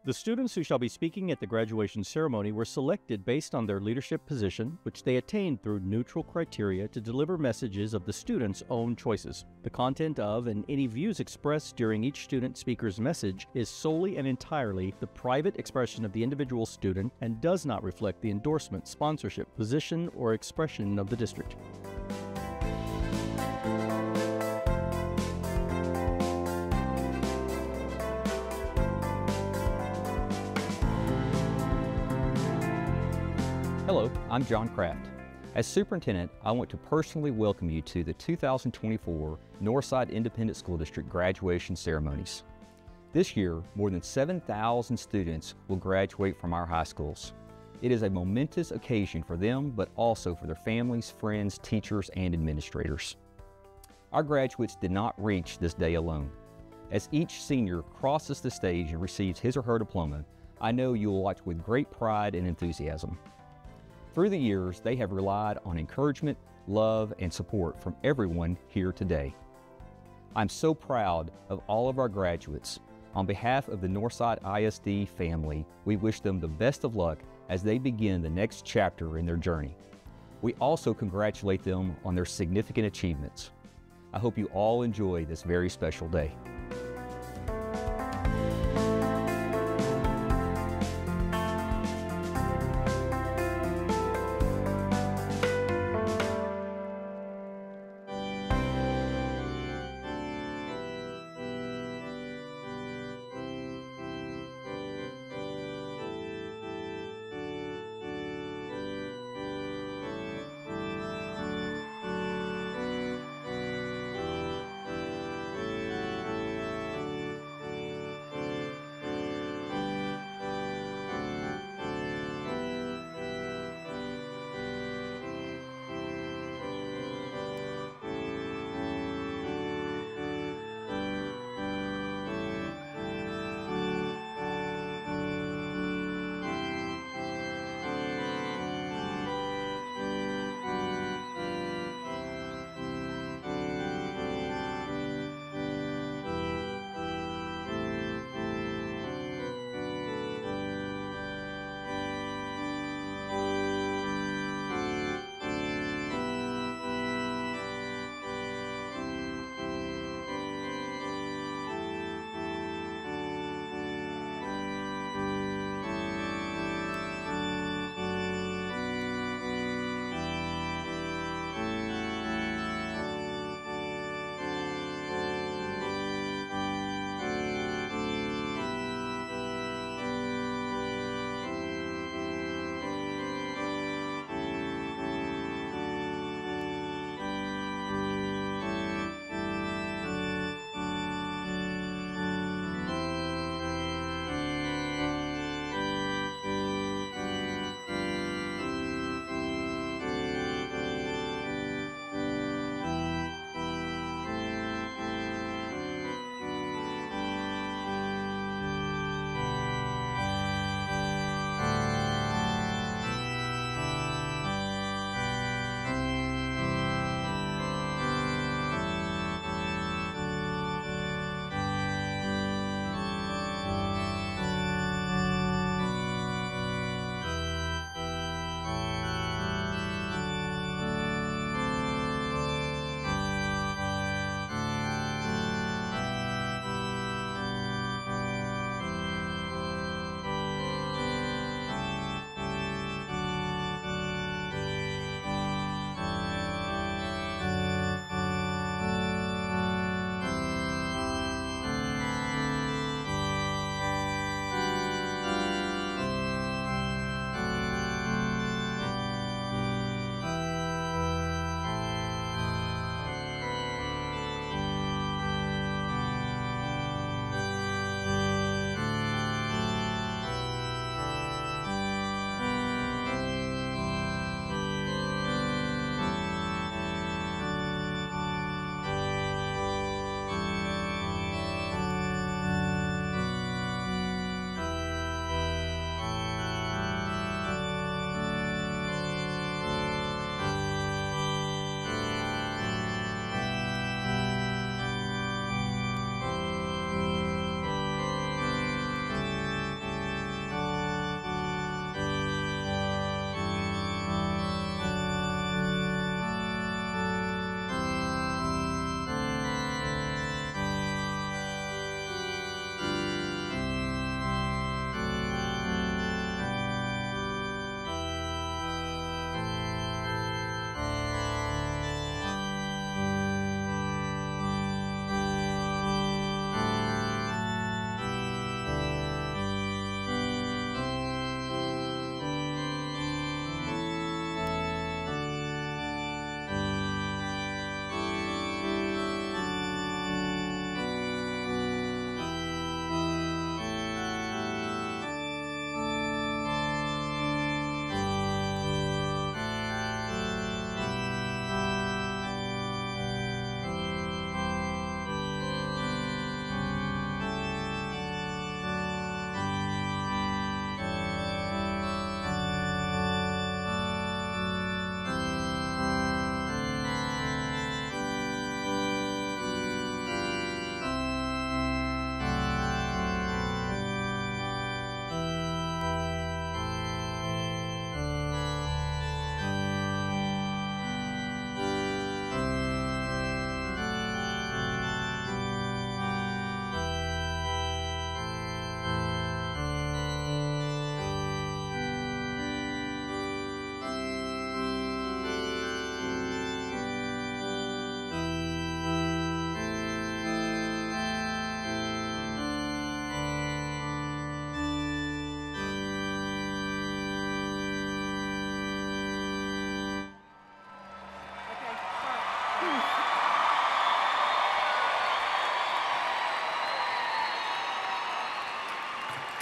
The students who shall be speaking at the graduation ceremony were selected based on their leadership position, which they attained through neutral criteria to deliver messages of the students' own choices. The content of and any views expressed during each student speaker's message is solely and entirely the private expression of the individual student and does not reflect the endorsement, sponsorship, position, or expression of the district. Hello, I'm John Kraft. As superintendent, I want to personally welcome you to the 2024 Northside Independent School District graduation ceremonies. This year, more than 7,000 students will graduate from our high schools. It is a momentous occasion for them, but also for their families, friends, teachers, and administrators. Our graduates did not reach this day alone. As each senior crosses the stage and receives his or her diploma, I know you will watch with great pride and enthusiasm. Through the years, they have relied on encouragement, love, and support from everyone here today. I'm so proud of all of our graduates. On behalf of the Northside ISD family, we wish them the best of luck as they begin the next chapter in their journey. We also congratulate them on their significant achievements. I hope you all enjoy this very special day.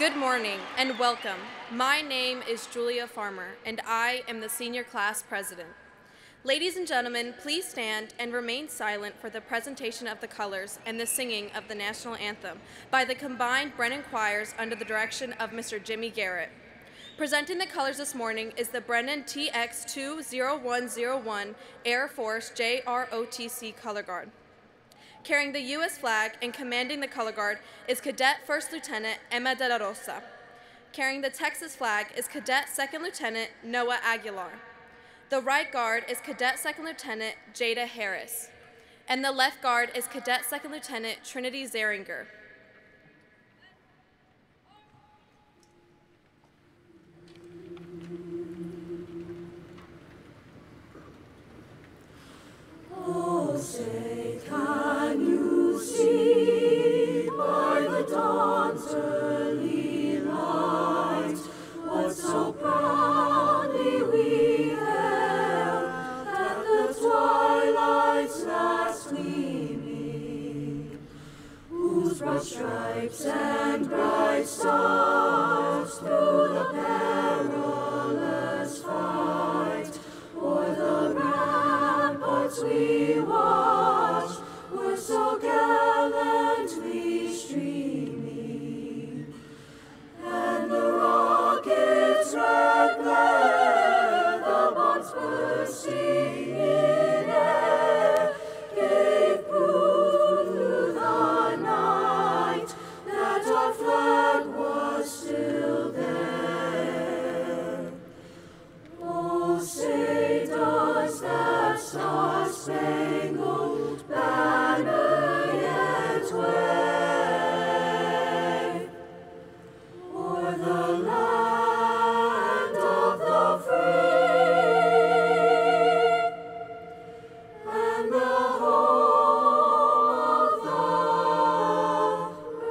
Good morning and welcome. My name is Julia Farmer, and I am the senior class president. Ladies and gentlemen, please stand and remain silent for the presentation of the colors and the singing of the national anthem by the combined Brennan choirs under the direction of Mr. Jimmy Garrett. Presenting the colors this morning is the Brennan TX-20101 Air Force JROTC Color Guard. Carrying the U.S. flag and commanding the color guard is Cadet First Lieutenant Emma de la Rosa. Carrying the Texas flag is Cadet Second Lieutenant Noah Aguilar. The right guard is Cadet Second Lieutenant Jada Harris. And the left guard is Cadet Second Lieutenant Trinity Zeringer. Oh, say, can you see by the dawn's early light what so proudly we hailed at the twilight's last gleaming, whose broad stripes and bright stars through the perilous fight o'er the ramparts we watched were so gallantly streaming, and the rocket's red glare, the bombs bursting in air, gave proof through the night that our flag was still there. Oh, say, does that star-spangled banner yet wave o'er the land of the free and the home of the brave?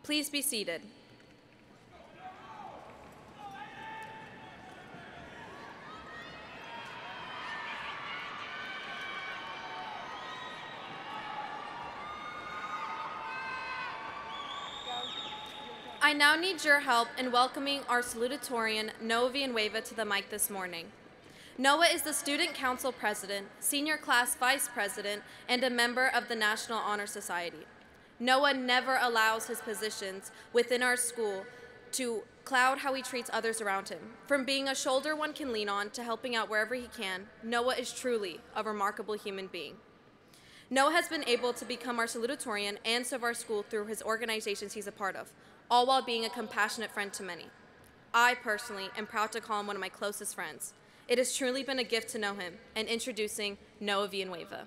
Please be seated. I now need your help in welcoming our salutatorian, Noah Villanueva, to the mic this morning. Noah is the Student Council President, Senior Class Vice President, and a member of the National Honor Society. Noah never allows his positions within our school to cloud how he treats others around him. From being a shoulder one can lean on to helping out wherever he can, Noah is truly a remarkable human being. Noah has been able to become our salutatorian and serve our school through his organizations he's a part of, all while being a compassionate friend to many. I personally am proud to call him one of my closest friends. It has truly been a gift to know him, and introducing Noah Villanueva.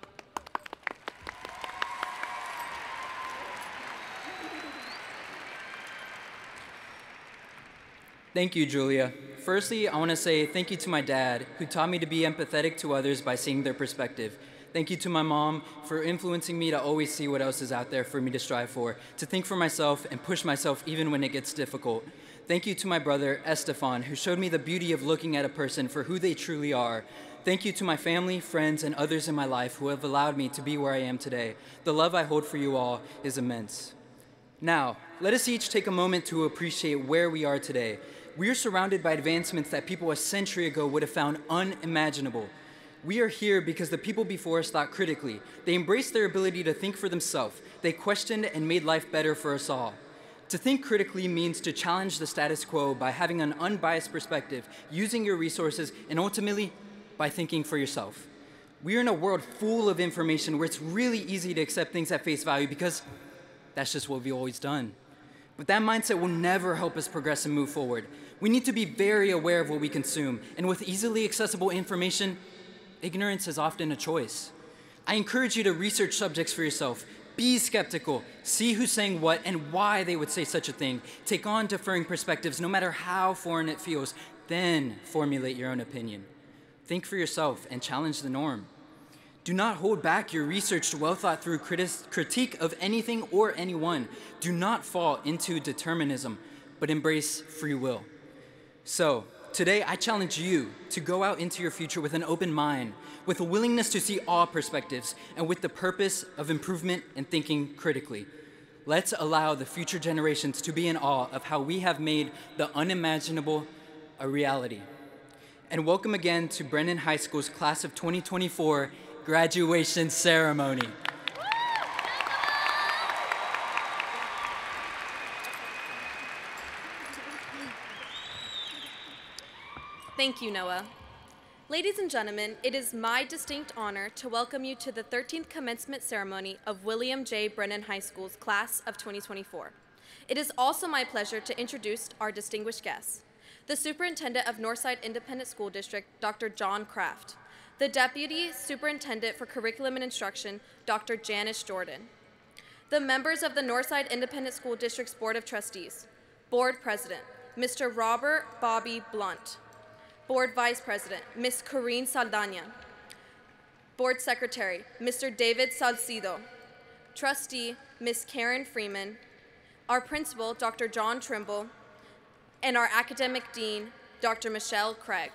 Thank you, Julia. Firstly, I want to say thank you to my dad, who taught me to be empathetic to others by seeing their perspective. Thank you to my mom for influencing me to always see what else is out there for me to strive for, to think for myself and push myself even when it gets difficult. Thank you to my brother, Estefan, who showed me the beauty of looking at a person for who they truly are. Thank you to my family, friends, and others in my life who have allowed me to be where I am today. The love I hold for you all is immense. Now, let us each take a moment to appreciate where we are today. We are surrounded by advancements that people a century ago would have found unimaginable. We are here because the people before us thought critically. They embraced their ability to think for themselves. They questioned and made life better for us all. To think critically means to challenge the status quo by having an unbiased perspective, using your resources, and ultimately, by thinking for yourself. We are in a world full of information where it's really easy to accept things at face value because that's just what we've always done. But that mindset will never help us progress and move forward. We need to be very aware of what we consume, and with easily accessible information, ignorance is often a choice. I encourage you to research subjects for yourself. Be skeptical, see who's saying what and why they would say such a thing. Take on differing perspectives, no matter how foreign it feels, then formulate your own opinion. Think for yourself and challenge the norm. Do not hold back your researched, well-thought-through critique of anything or anyone. Do not fall into determinism, but embrace free will. So, today I challenge you to go out into your future with an open mind, with a willingness to see all perspectives, and with the purpose of improvement and thinking critically. Let's allow the future generations to be in awe of how we have made the unimaginable a reality. And welcome again to Brennan High School's Class of 2024 graduation ceremony. Thank you, Noah. Ladies and gentlemen, it is my distinct honor to welcome you to the 13th commencement ceremony of William J. Brennan High School's Class of 2024. It is also my pleasure to introduce our distinguished guests. The Superintendent of Northside Independent School District, Dr. John Kraft. The Deputy Superintendent for Curriculum and Instruction, Dr. Janice Jordan. The members of the Northside Independent School District's Board of Trustees. Board President, Mr. Robert Bobby Blunt. Board Vice President, Ms. Corrine Saldana. Board Secretary, Mr. David Salcido. Trustee, Ms. Karen Freeman. Our Principal, Dr. John Trimble. And our Academic Dean, Dr. Michelle Craig.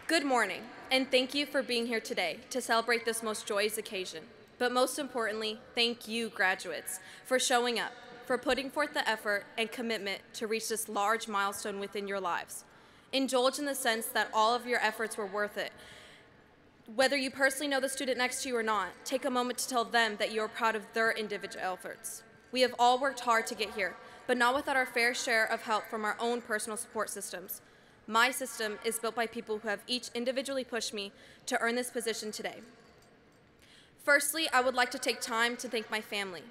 Good morning, and thank you for being here today to celebrate this most joyous occasion. But most importantly, thank you, graduates, for showing up, for putting forth the effort and commitment to reach this large milestone within your lives. Indulge in the sense that all of your efforts were worth it. Whether you personally know the student next to you or not, take a moment to tell them that you are proud of their individual efforts. We have all worked hard to get here, but not without our fair share of help from our own personal support systems. My system is built by people who have each individually pushed me to earn this position today. Firstly, I would like to take time to thank my family.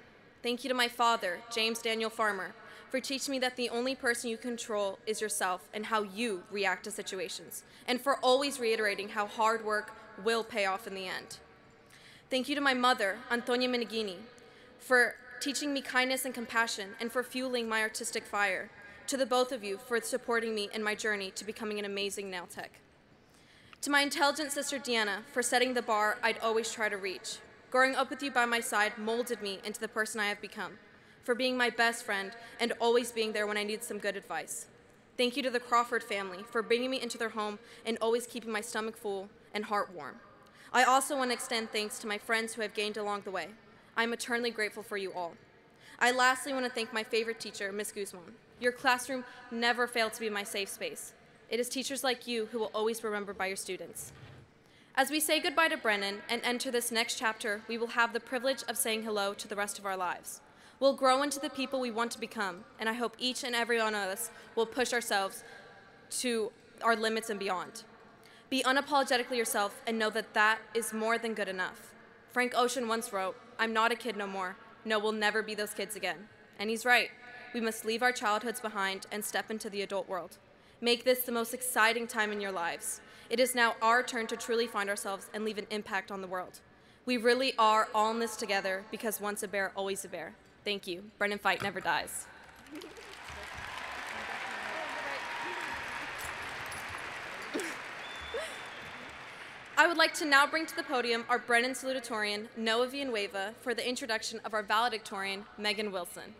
Thank you to my father, James Daniel Farmer, for teaching me that the only person you control is yourself and how you react to situations, and for always reiterating how hard work will pay off in the end. Thank you to my mother, Antonia Meneghini, for teaching me kindness and compassion and for fueling my artistic fire. To the both of you for supporting me in my journey to becoming an amazing nail tech. To my intelligent sister Deanna for setting the bar I'd always try to reach. Growing up with you by my side molded me into the person I have become. For being my best friend and always being there when I need some good advice. Thank you to the Crawford family for bringing me into their home and always keeping my stomach full and heart warm. I also want to extend thanks to my friends who have gained along the way. I'm eternally grateful for you all. I lastly want to thank my favorite teacher, Ms. Guzman. Your classroom never failed to be my safe space. It is teachers like you who will always be remembered by your students. As we say goodbye to Brennan and enter this next chapter, we will have the privilege of saying hello to the rest of our lives. We'll grow into the people we want to become, and I hope each and every one of us will push ourselves to our limits and beyond. Be unapologetically yourself and know that that is more than good enough. Frank Ocean once wrote, "I'm not a kid no more. No, we'll never be those kids again." And he's right. We must leave our childhoods behind and step into the adult world. Make this the most exciting time in your lives. It is now our turn to truly find ourselves and leave an impact on the world. We really are all in this together because once a bear, always a bear. Thank you. Brennan Fight never dies. I would like to now bring to the podium our Brennan salutatorian, Noah Villanueva, for the introduction of our valedictorian, Megan Wilson.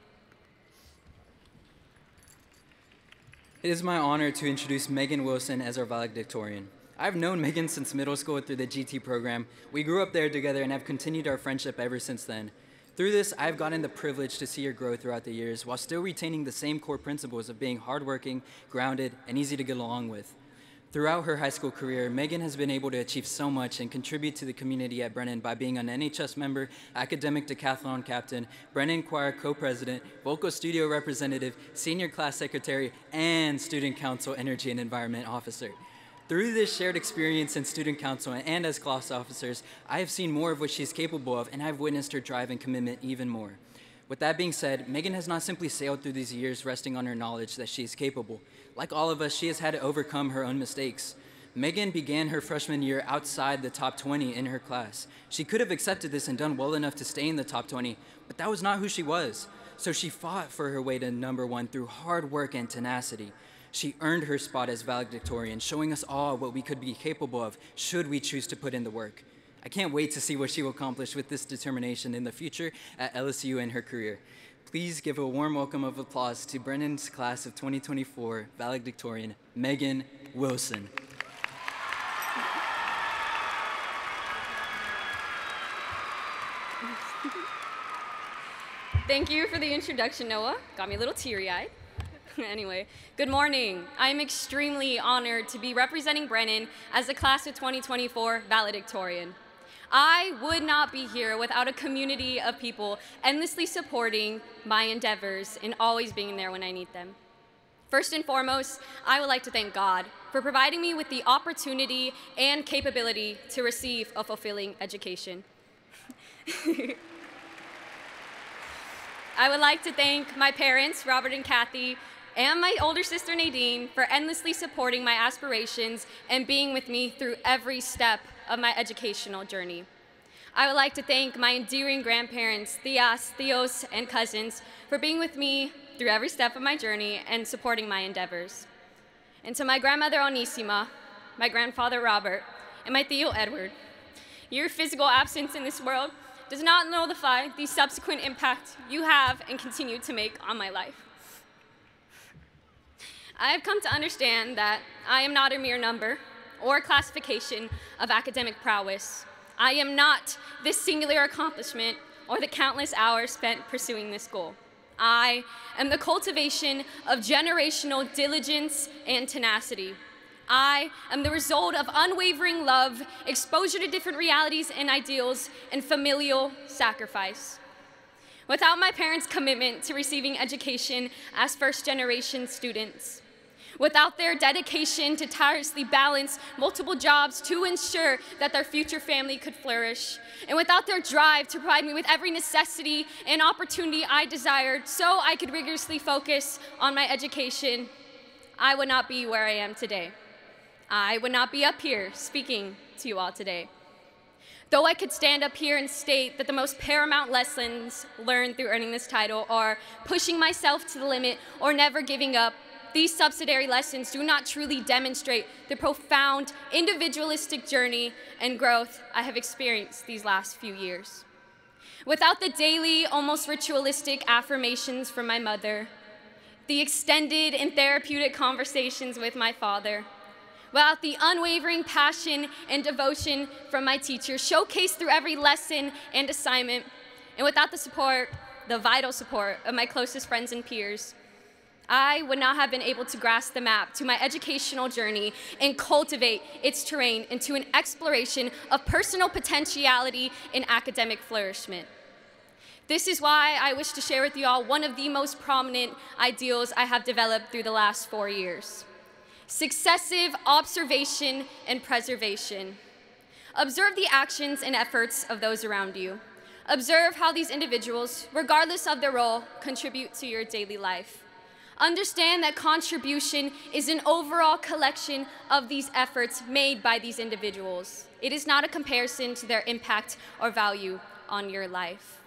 It is my honor to introduce Megan Wilson as our valedictorian. I've known Megan since middle school through the GT program. We grew up there together and have continued our friendship ever since then. Through this, I've gotten the privilege to see her grow throughout the years while still retaining the same core principles of being hardworking, grounded, and easy to get along with. Throughout her high school career, Megan has been able to achieve so much and contribute to the community at Brennan by being an NHS member, academic decathlon captain, Brennan Choir co-president, vocal studio representative, senior class secretary, and student council energy and environment officer. Through this shared experience in student council and as class officers, I have seen more of what she's capable of, and I've witnessed her drive and commitment even more. With that being said, Megan has not simply sailed through these years resting on her knowledge that she is capable. Like all of us, she has had to overcome her own mistakes. Megan began her freshman year outside the top 20 in her class. She could have accepted this and done well enough to stay in the top 20, but that was not who she was. So she fought for her way to #1 through hard work and tenacity. She earned her spot as valedictorian, showing us all what we could be capable of should we choose to put in the work. I can't wait to see what she will accomplish with this determination in the future at LSU and her career. Please give a warm welcome of applause to Brennan's class of 2024 valedictorian, Megan Wilson. Thank you for the introduction, Noah. Got me a little teary-eyed. Anyway, good morning. I'm extremely honored to be representing Brennan as the class of 2024 valedictorian. I would not be here without a community of people endlessly supporting my endeavors and always being there when I need them. First and foremost, I would like to thank God for providing me with the opportunity and capability to receive a fulfilling education. I would like to thank my parents, Robert and Kathy, and my older sister, Nadine, for endlessly supporting my aspirations and being with me through every step of my educational journey. I would like to thank my endearing grandparents, Theos, and cousins for being with me through every step of my journey and supporting my endeavors. And to my grandmother, Onisima, my grandfather, Robert, and my Theo, Edward, your physical absence in this world does not nullify the subsequent impact you have and continue to make on my life. I have come to understand that I am not a mere number or a classification of academic prowess. I am not this singular accomplishment or the countless hours spent pursuing this goal. I am the cultivation of generational diligence and tenacity. I am the result of unwavering love, exposure to different realities and ideals, and familial sacrifice. Without my parents' commitment to receiving education as first-generation students, without their dedication to tirelessly balance multiple jobs to ensure that their future family could flourish, and without their drive to provide me with every necessity and opportunity I desired so I could rigorously focus on my education, I would not be where I am today. I would not be up here speaking to you all today. Though I could stand up here and state that the most paramount lessons learned through earning this title are pushing myself to the limit or never giving up, these subsidiary lessons do not truly demonstrate the profound individualistic journey and growth I have experienced these last few years. Without the daily, almost ritualistic affirmations from my mother, the extended and therapeutic conversations with my father, without the unwavering passion and devotion from my teachers showcased through every lesson and assignment, and without the support, the vital support of my closest friends and peers, I would not have been able to grasp the map to my educational journey and cultivate its terrain into an exploration of personal potentiality and academic flourishment. This is why I wish to share with you all one of the most prominent ideals I have developed through the last 4 years: successive observation and preservation. Observe the actions and efforts of those around you. Observe how these individuals, regardless of their role, contribute to your daily life. Understand that contribution is an overall collection of these efforts made by these individuals. It is not a comparison to their impact or value on your life.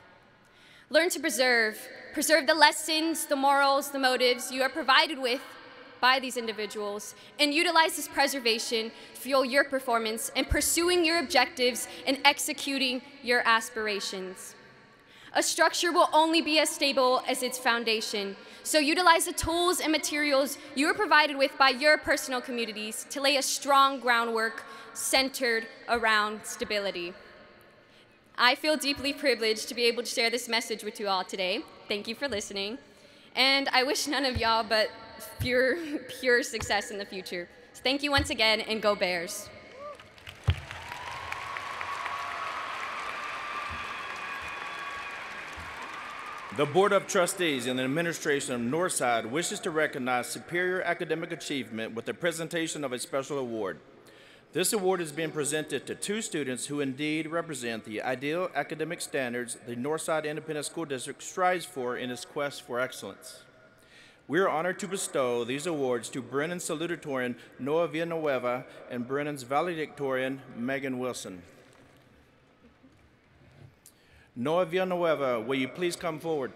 Learn to preserve the lessons, the morals, the motives you are provided with by these individuals, and utilize this preservation to fuel your performance in pursuing your objectives and executing your aspirations. A structure will only be as stable as its foundation, so utilize the tools and materials you are provided with by your personal communities to lay a strong groundwork centered around stability. I feel deeply privileged to be able to share this message with you all today. Thank you for listening, and I wish none of y'all but pure success in the future. Thank you once again, and go Bears. The Board of Trustees and the administration of Northside wishes to recognize superior academic achievement with the presentation of a special award. This award is being presented to two students who indeed represent the ideal academic standards the Northside Independent School District strives for in its quest for excellence. We are honored to bestow these awards to Brennan's salutatorian Noah Villanueva and Brennan's valedictorian Megan Wilson. Noah Villanueva, will you please come forward?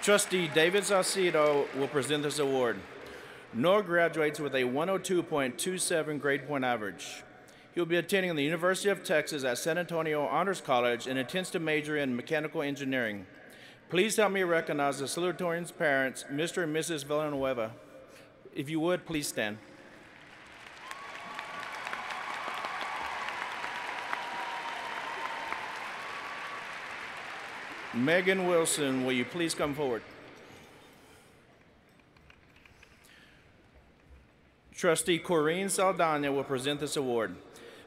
Trustee David Saucedo will present this award. Noah graduates with a 102.27 grade point average. He will be attending the University of Texas at San Antonio Honors College and intends to major in mechanical engineering. Please help me recognize the salutatorian's parents, Mr. and Mrs. Villanueva. If you would, please stand. Megan Wilson, will you please come forward? Trustee Corrine Saldana will present this award.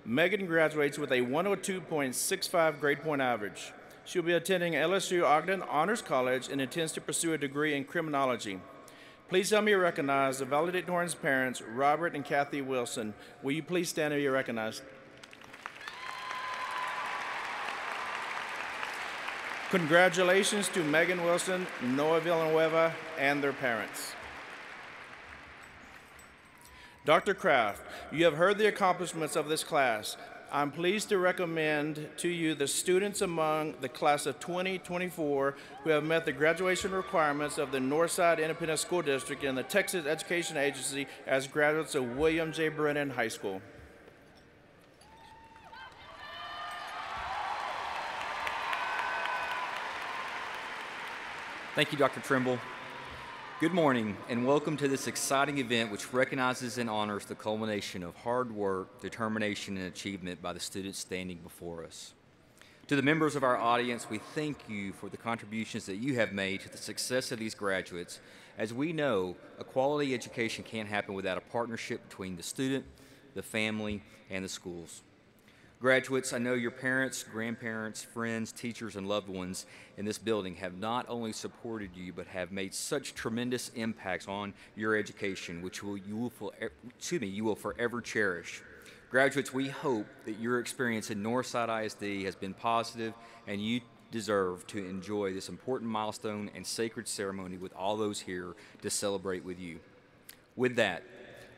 Megan graduates with a 102.65 grade point average. She'll be attending LSU Ogden Honors College and intends to pursue a degree in criminology. Please help me recognize the valedictorian's parents, Robert and Kathy Wilson. Will you please stand and be recognized? Congratulations to Megan Wilson, Noah Villanueva, and their parents. Dr. Kraft, you have heard the accomplishments of this class. I'm pleased to recommend to you the students among the class of 2024 who have met the graduation requirements of the Northside Independent School District and the Texas Education Agency as graduates of William J. Brennan High School. Thank you, Dr. Trimble. Good morning, and welcome to this exciting event which recognizes and honors the culmination of hard work, determination, and achievement by the students standing before us. To the members of our audience, we thank you for the contributions that you have made to the success of these graduates. As we know, a quality education can't happen without a partnership between the student, the family, and the schools. Graduates, I know your parents, grandparents, friends, teachers, and loved ones in this building have not only supported you, but have made such tremendous impacts on your education, which you will forever cherish. Graduates, we hope that your experience in Northside ISD has been positive, and you deserve to enjoy this important milestone and sacred ceremony with all those here to celebrate with you. With that,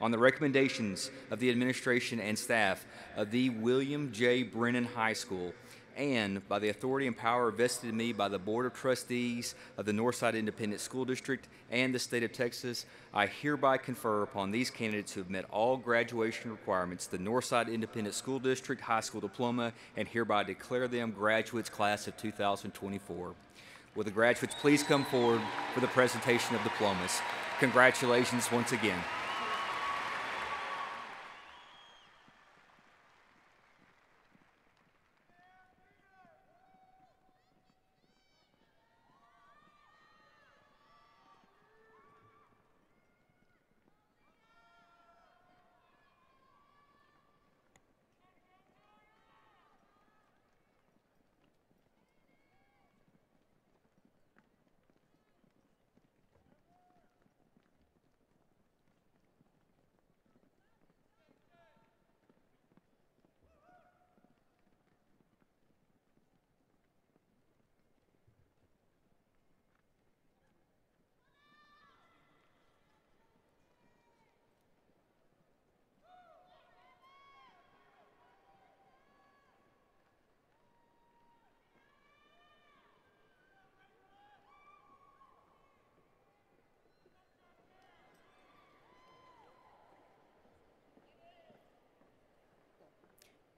on the recommendations of the administration and staff of the William J. Brennan High School, and by the authority and power vested in me by the Board of Trustees of the Northside Independent School District and the state of Texas, I hereby confer upon these candidates who have met all graduation requirements the Northside Independent School District High School Diploma, and hereby declare them graduates class of 2024. Will the graduates please come forward for the presentation of diplomas? Congratulations once again.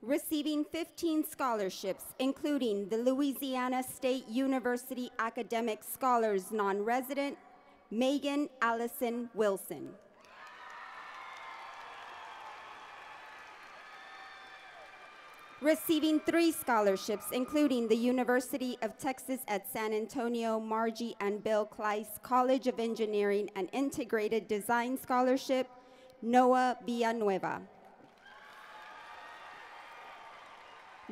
Receiving 15 scholarships, including the Louisiana State University Academic Scholars Non-Resident, Megan Allison Wilson. Receiving 3 scholarships, including the University of Texas at San Antonio Margie and Bill Kleiss College of Engineering and Integrated Design Scholarship, Noah Villanueva.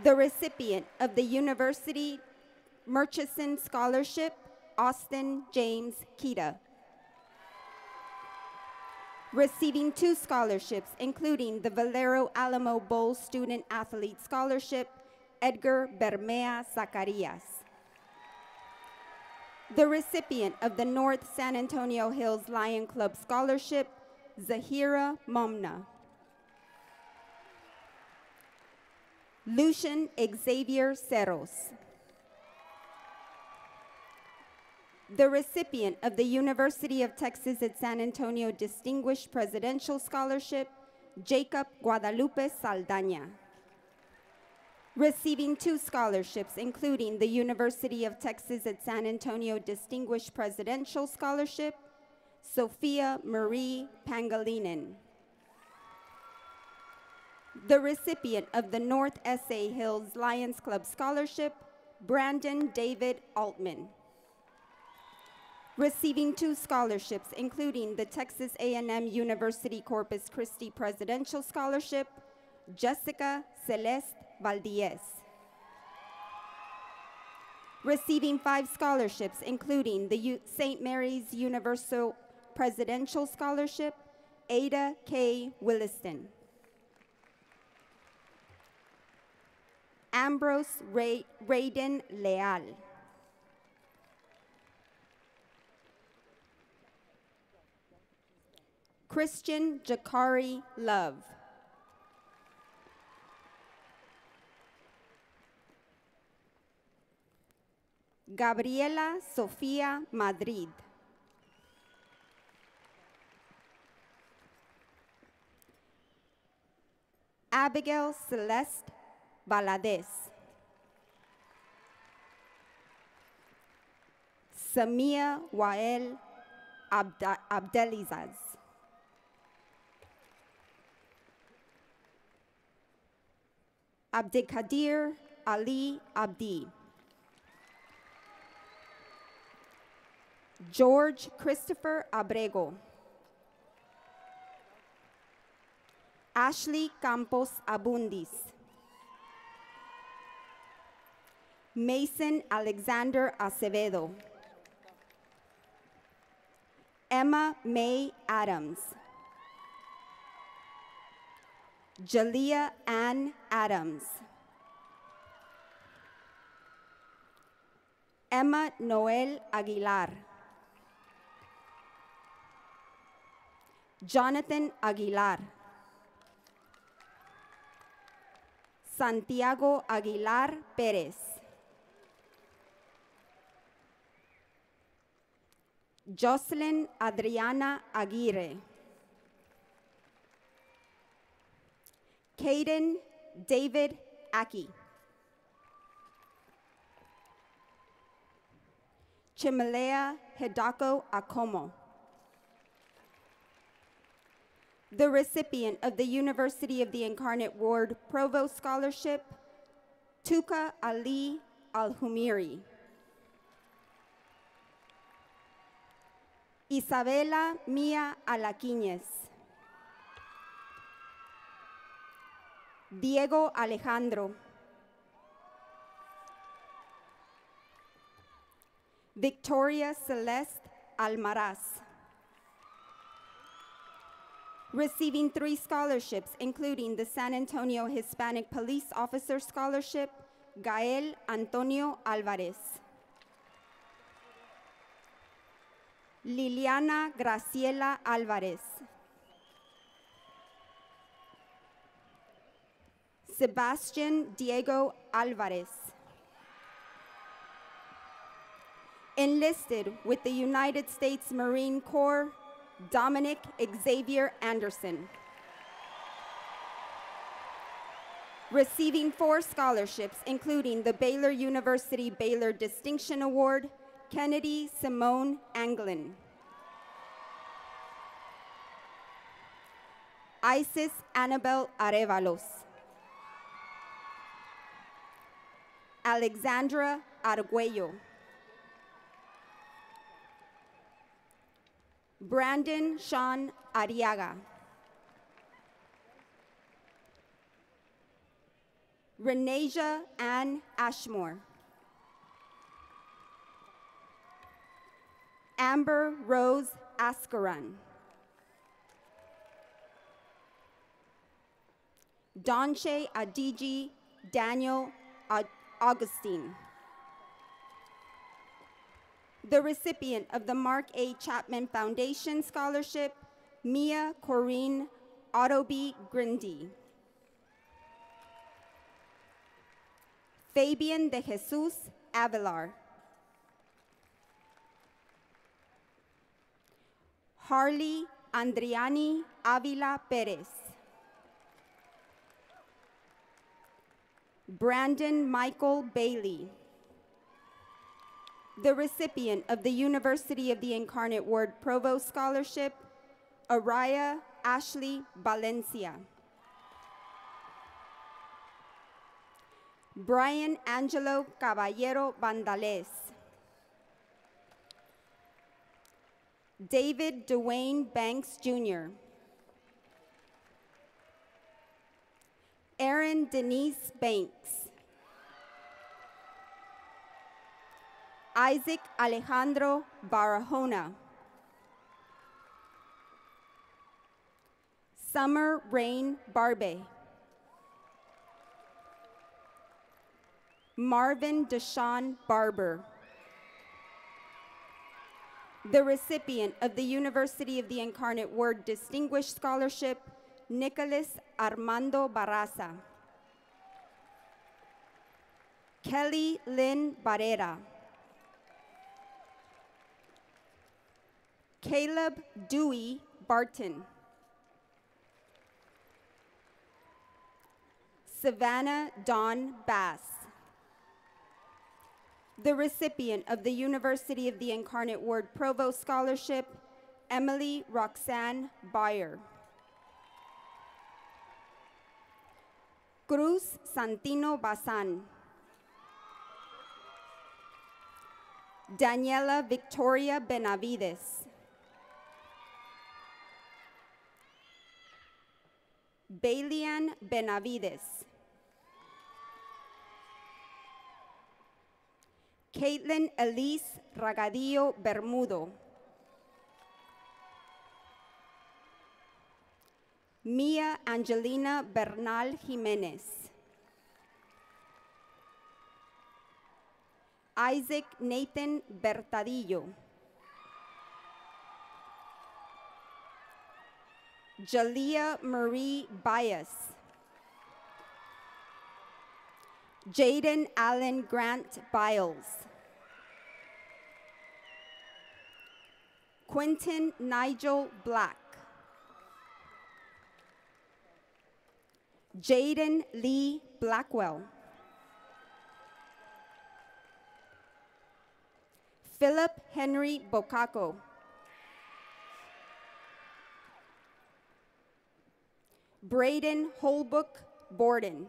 The recipient of the University Murchison Scholarship, Austin James Kita. Receiving 2 scholarships, including the Valero Alamo Bowl Student Athlete Scholarship, Edgar Bermea Zacarias. The recipient of the North San Antonio Hills Lion Club Scholarship, Zahira Momna. Lucian Xavier Cerros. The recipient of the University of Texas at San Antonio Distinguished Presidential Scholarship, Jacob Guadalupe Saldaña. Receiving 2 scholarships, including the University of Texas at San Antonio Distinguished Presidential Scholarship, Sophia Marie Pangilinan. The recipient of the North SA Hills Lions Club Scholarship, Brandon David Altman. Receiving 2 scholarships, including the Texas A&M University Corpus Christi Presidential Scholarship, Jessica Celeste Valdez. Receiving 5 scholarships, including the St. Mary's Universal Presidential Scholarship, Ada K. Williston. Ambrose Raiden Leal. Christian Jakari Love. Gabriela Sofía Madrid. Abigail Celeste Valadez. Samia Wael Abdelizaz. Abdikadir Ali Abdi. George Christopher Abrego. Ashley Campos Abundis. Mason Alexander Acevedo. Emma May Adams. Jalea Ann Adams. Emma Noel Aguilar. Jonathan Aguilar. Santiago Aguilar Pérez. Jocelyn Adriana Aguirre. Caden David Aki. Chimalea Hidako Akomo. The recipient of the University of the Incarnate Word Provost Scholarship, Tuka Ali Al-Humiri. Isabela Mia Alaquiñez. Diego Alejandro. Victoria Celeste Almaraz. Receiving 3 scholarships, including the San Antonio Hispanic Police Officer Scholarship, Gael Antonio Alvarez. Liliana Graciela Alvarez. Sebastian Diego Alvarez. Enlisted with the United States Marine Corps, Dominic Xavier Anderson. Receiving 4 scholarships, including the Baylor University Baylor Distinction Award, Kennedy Simone Anglin. Isis Annabel Arevalos. Alexandra Arguello. Brandon Sean Arriaga. Renasia Ann Ashmore. Amber Rose Ascaran. Donche Adiji Daniel Augustine. The recipient of the Mark A. Chapman Foundation Scholarship, Mia Corinne Ottoby Grindy. Fabian de Jesus Avelar. Harley Andriani Avila Perez. Brandon Michael Bailey. The recipient of the University of the Incarnate Word Provost Scholarship, Araya Ashley Valencia. Brian Angelo Caballero Vandales. David Dwayne Banks, Jr. Erin Denise Banks. Isaac Alejandro Barahona. Summer Rain Barbe. Marvin Deshawn Barber. The recipient of the University of the Incarnate Word Distinguished Scholarship, Nicholas Armando Barraza. Kelly Lynn Barrera. Caleb Dewey Barton. Savannah Dawn Bass. The recipient of the University of the Incarnate Word Provost Scholarship, Emily Roxanne Bayer. Cruz Santino Bazan. Daniela Victoria Benavides. Bailian Benavides. Caitlin Elise Ragadillo Bermudo. Mia Angelina Bernal Jimenez. Isaac Nathan Bertadillo. Jalea Marie Bias. Jaden Allen Grant Biles. Quentin Nigel Black. Jaden Lee Blackwell. Philip Henry Bocaco. Braden Holbrook Borden.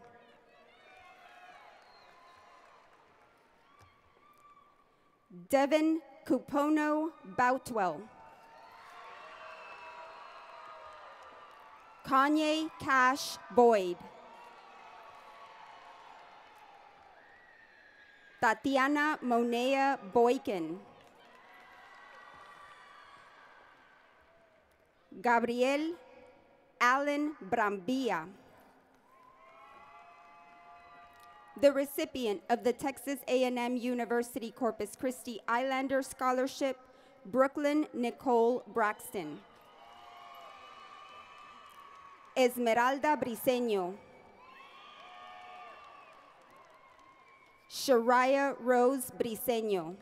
Devin Cupono Boutwell. Kanye Cash Boyd. Tatiana Monea Boykin. Gabriel Allen Brambilla. The recipient of the Texas A&M University Corpus Christi Islander Scholarship, Brooklyn Nicole Braxton. Esmeralda Briceño. Shariah Rose Briceño.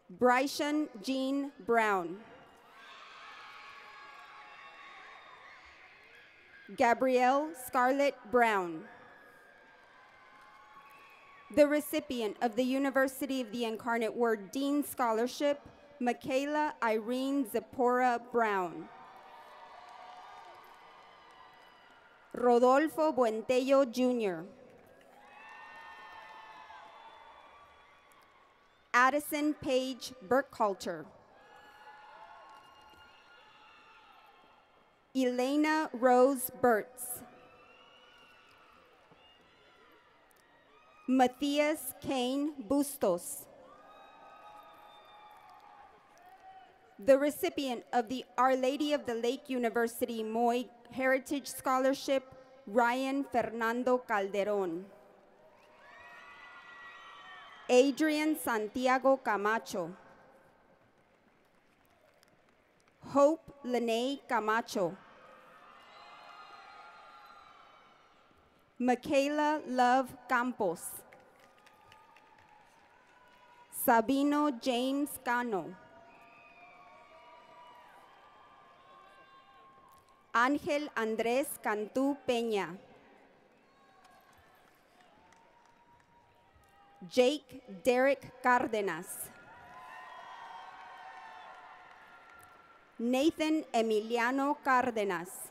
Bryson Jean Brown. Gabrielle Scarlett Brown. The recipient of the University of the Incarnate Word Dean Scholarship, Michaela Irene Zipporah Brown. Rodolfo Buentello Jr., Addison Page Burkhalter, Elena Rose Burtz, Matthias Kane Bustos, the recipient of the Our Lady of the Lake University Moy Heritage Scholarship, Ryan Fernando Calderon, Adrian Santiago Camacho, Hope Lene Camacho, Michaela Love Campos, Sabino James Cano, Ángel Andrés Cantú Peña, Jake Derek Cárdenas, Nathan Emiliano Cárdenas,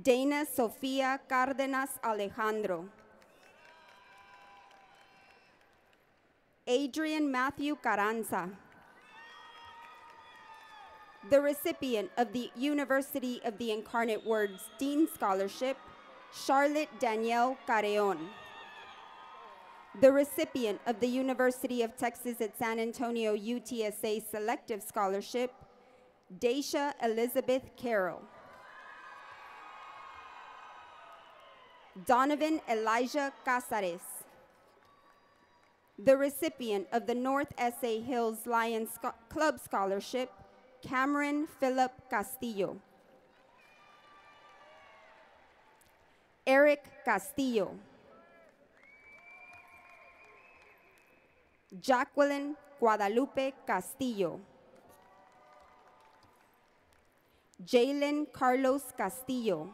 Dana Sofía Cárdenas Alejandro, Adrian Matthew Carranza, the recipient of the University of the Incarnate Word's Dean Scholarship, Charlotte Danielle Carreon, the recipient of the University of Texas at San Antonio UTSA Selective Scholarship, Daisha Elizabeth Carroll, Donovan Elijah Casares, the recipient of the North SA Hills Lions Club Scholarship, Cameron Philip Castillo, Eric Castillo, Jacqueline Guadalupe Castillo, Jalen Carlos Castillo,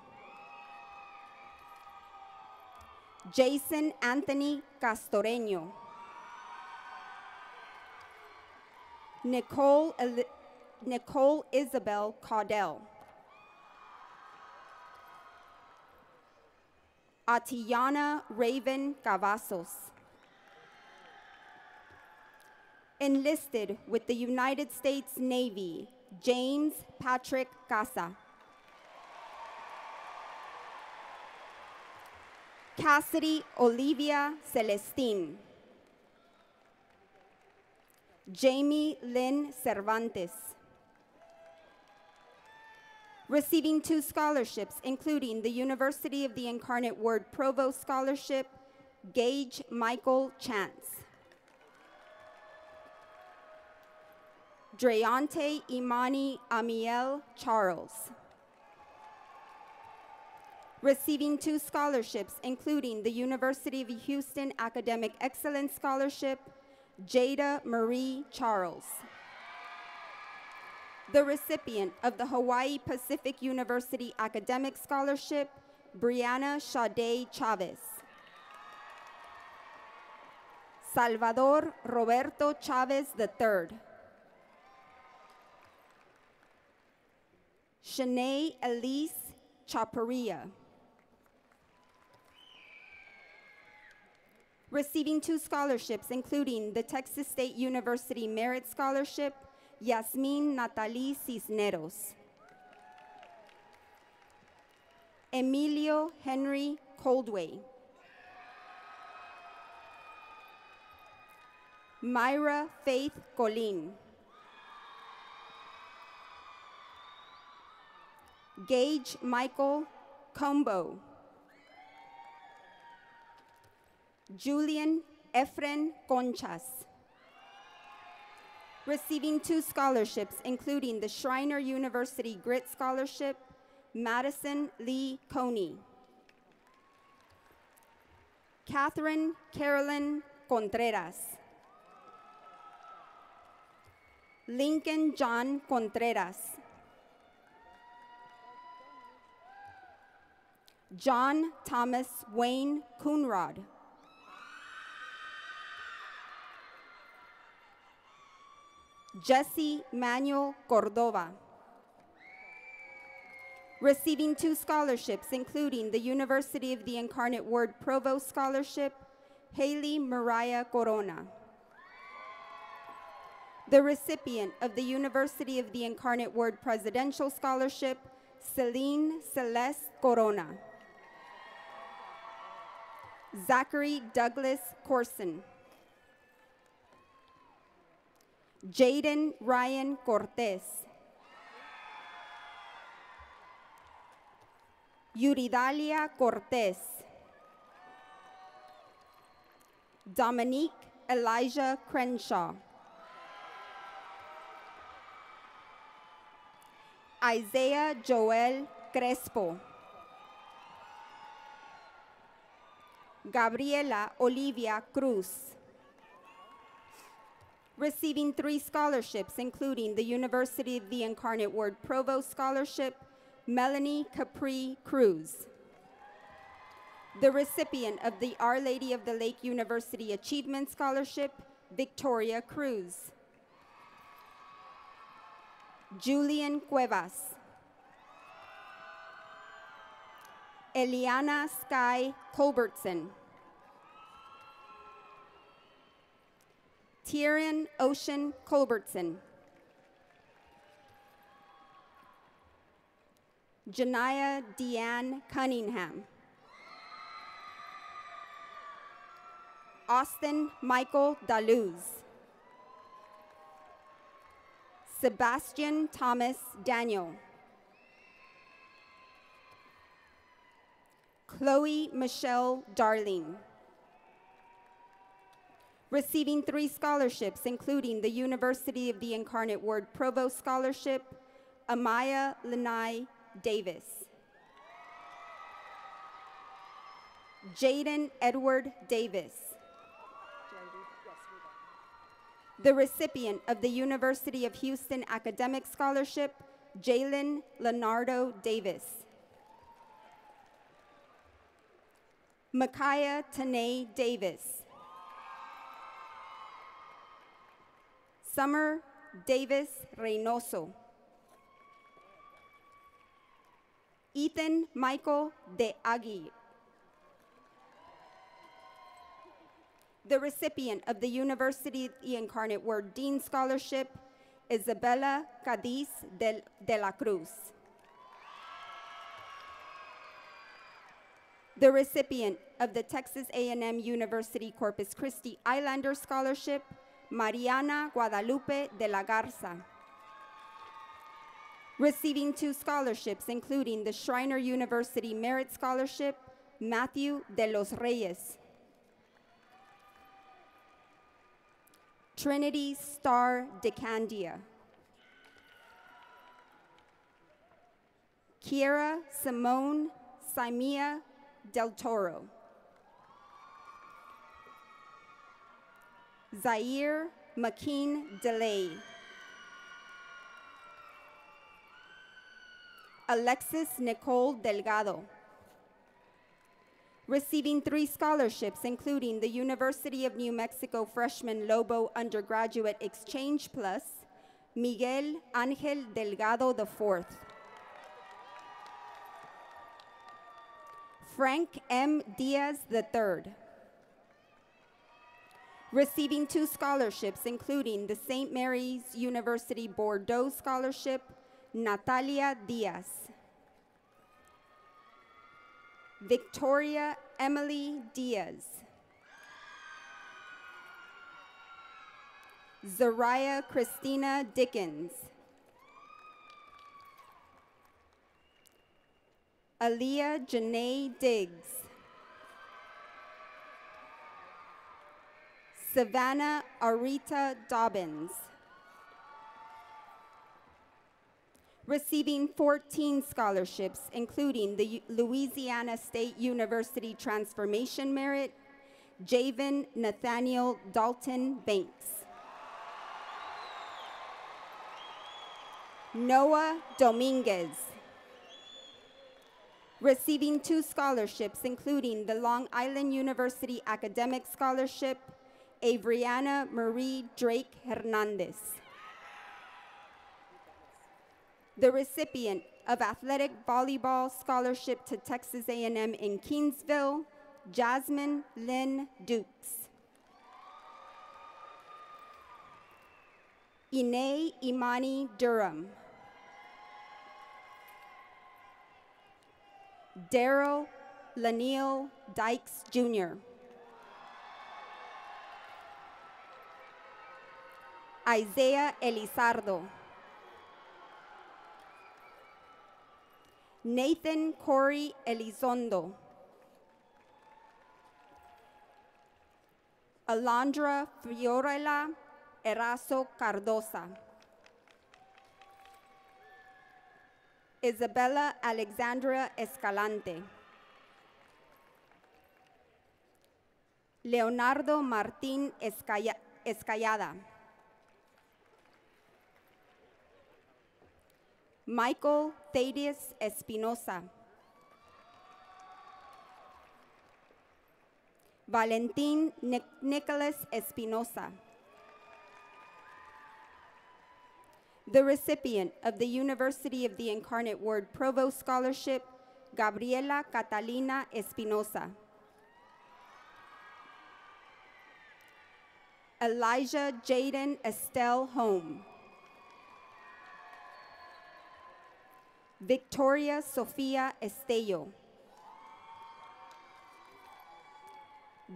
Jason Anthony Castoreño, Nicole Isabel Caudell, Atiana Raven Cavazos, enlisted with the United States Navy, James Patrick Casa, Cassidy Olivia Celestine, Jamie Lynn Cervantes, receiving 2 scholarships, including the University of the Incarnate Word Provost Scholarship, Gage Michael Chance, Dreante Imani Amiel Charles, receiving 2 scholarships, including the University of Houston Academic Excellence Scholarship, Jada Marie Charles, the recipient of the Hawaii Pacific University Academic Scholarship, Brianna Sade Chavez, Salvador Roberto Chavez III, Shanae Elise Chaparria, receiving 2 scholarships, including the Texas State University Merit Scholarship, Yasmin Natalie Cisneros, Emilio Henry Coldway, Myra Faith Colin, Gage Michael Combo, Julian Efren Conchas, receiving 2 scholarships, including the Schreiner University Grit Scholarship, Madison Lee Coney, Catherine Carolyn Contreras, Lincoln John Contreras, John Thomas Wayne Coonrod, Jesse Manuel Cordova, Receiving 2 scholarships, including the University of the Incarnate Word Provost Scholarship, Haley Mariah Corona. The recipient of the University of the Incarnate Word Presidential Scholarship, Celine Celeste Corona. Zachary Douglas Corson. Jaden Ryan Cortez. Yuridalia Cortez. Dominique Elijah Crenshaw. Isaiah Joel Crespo. Gabriela Olivia Cruz. Receiving 3 scholarships, including the University of the Incarnate Word Provost Scholarship, Melanie Capri Cruz. The recipient of the Our Lady of the Lake University Achievement Scholarship, Victoria Cruz. Julian Cuevas. Eliana Sky Culbertson. Tyrion Ocean Culbertson. Janaya Deanne Cunningham. Austin Michael Daluz. Sebastian Thomas Daniel. Chloe Michelle Darling. Receiving 3 scholarships, including the University of the Incarnate Word Provost Scholarship, Amaya Lanai Davis. Jaden Edward Davis. The recipient of the University of Houston Academic Scholarship, Jalen Leonardo Davis. Micaiah Tanae Davis. Summer Davis Reynoso. Ethan Michael de Agui. The recipient of the University of the Incarnate Word Dean Scholarship, Isabella Cadiz de la Cruz. The recipient of the Texas A&M University Corpus Christi Islander Scholarship, Mariana Guadalupe de la Garza. Receiving 2 scholarships, including the Schreiner University Merit Scholarship, Matthew de los Reyes. Trinity Star DeCandia. Kiera Simone Simea Del Toro. Zaire McKean DeLay. Alexis Nicole Delgado. Receiving 3 scholarships, including the University of New Mexico Freshman Lobo Undergraduate Exchange Plus, Miguel Ángel Delgado IV. Frank M. Diaz III. Receiving 2 scholarships, including the St. Mary's University Bordeaux Scholarship, Natalia Diaz. Victoria Emily Diaz. Zariah Christina Dickens. Aaliyah Janae Diggs. Savannah Arita Dobbins. Receiving 14 scholarships, including the Louisiana State University Transformation Merit, Javen Nathaniel Dalton Banks. Noah Dominguez. Receiving 2 scholarships, including the Long Island University Academic Scholarship, Avriana Marie Drake Hernandez. the recipient of Athletic Volleyball Scholarship to Texas A&M in Kingsville, Jasmine Lynn Dukes. Ine Imani Durham. Daryl Laniel Dykes, Jr. Isaiah Elizardo. Nathan Corey Elizondo. Alondra Fiorella Erazo Cardosa. Isabella Alexandra Escalante. Leonardo Martín Escayada. Michael Thaddeus Espinosa. Valentin Nicholas Espinosa. The recipient of the University of the Incarnate Word Provost Scholarship, Gabriela Catalina Espinosa. Elijah Jaden Estelle Home. Victoria Sofia Estello.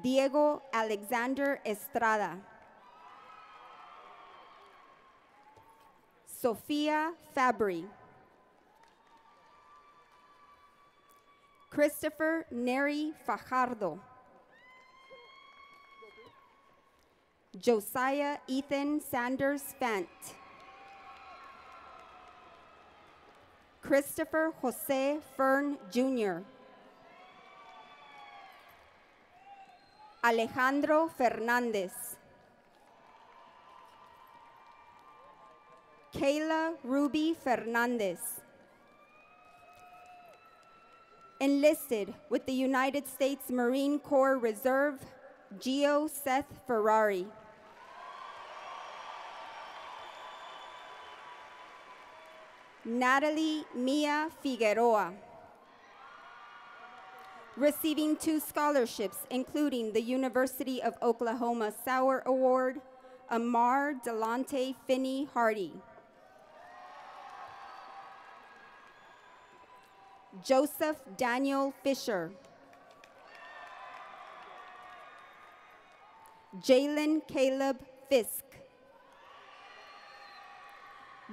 Diego Alexander Estrada. Sofia Fabry. Christopher Neri Fajardo. Josiah Ethan Sanders Fant. Christopher Jose Fern, Jr. Alejandro Fernandez. Kayla Ruby Fernandez. Enlisted with the United States Marine Corps Reserve, Gio Seth Ferrari. Natalie Mia Figueroa. Receiving 2 scholarships, including the University of Oklahoma Sauer Award, Amar Delante Finney Hardy. Joseph Daniel Fisher. Jalen Caleb Fisk.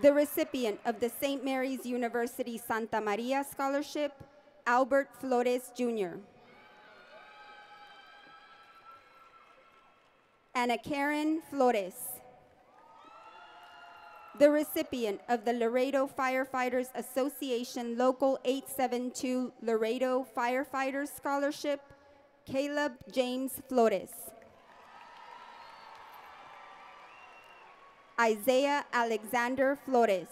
The recipient of the St. Mary's University Santa Maria Scholarship, Albert Flores, Jr. Ana Karen Flores. The recipient of the Laredo Firefighters Association Local 872 Laredo Firefighters Scholarship, Caleb James Flores. Isaiah Alexander Flores.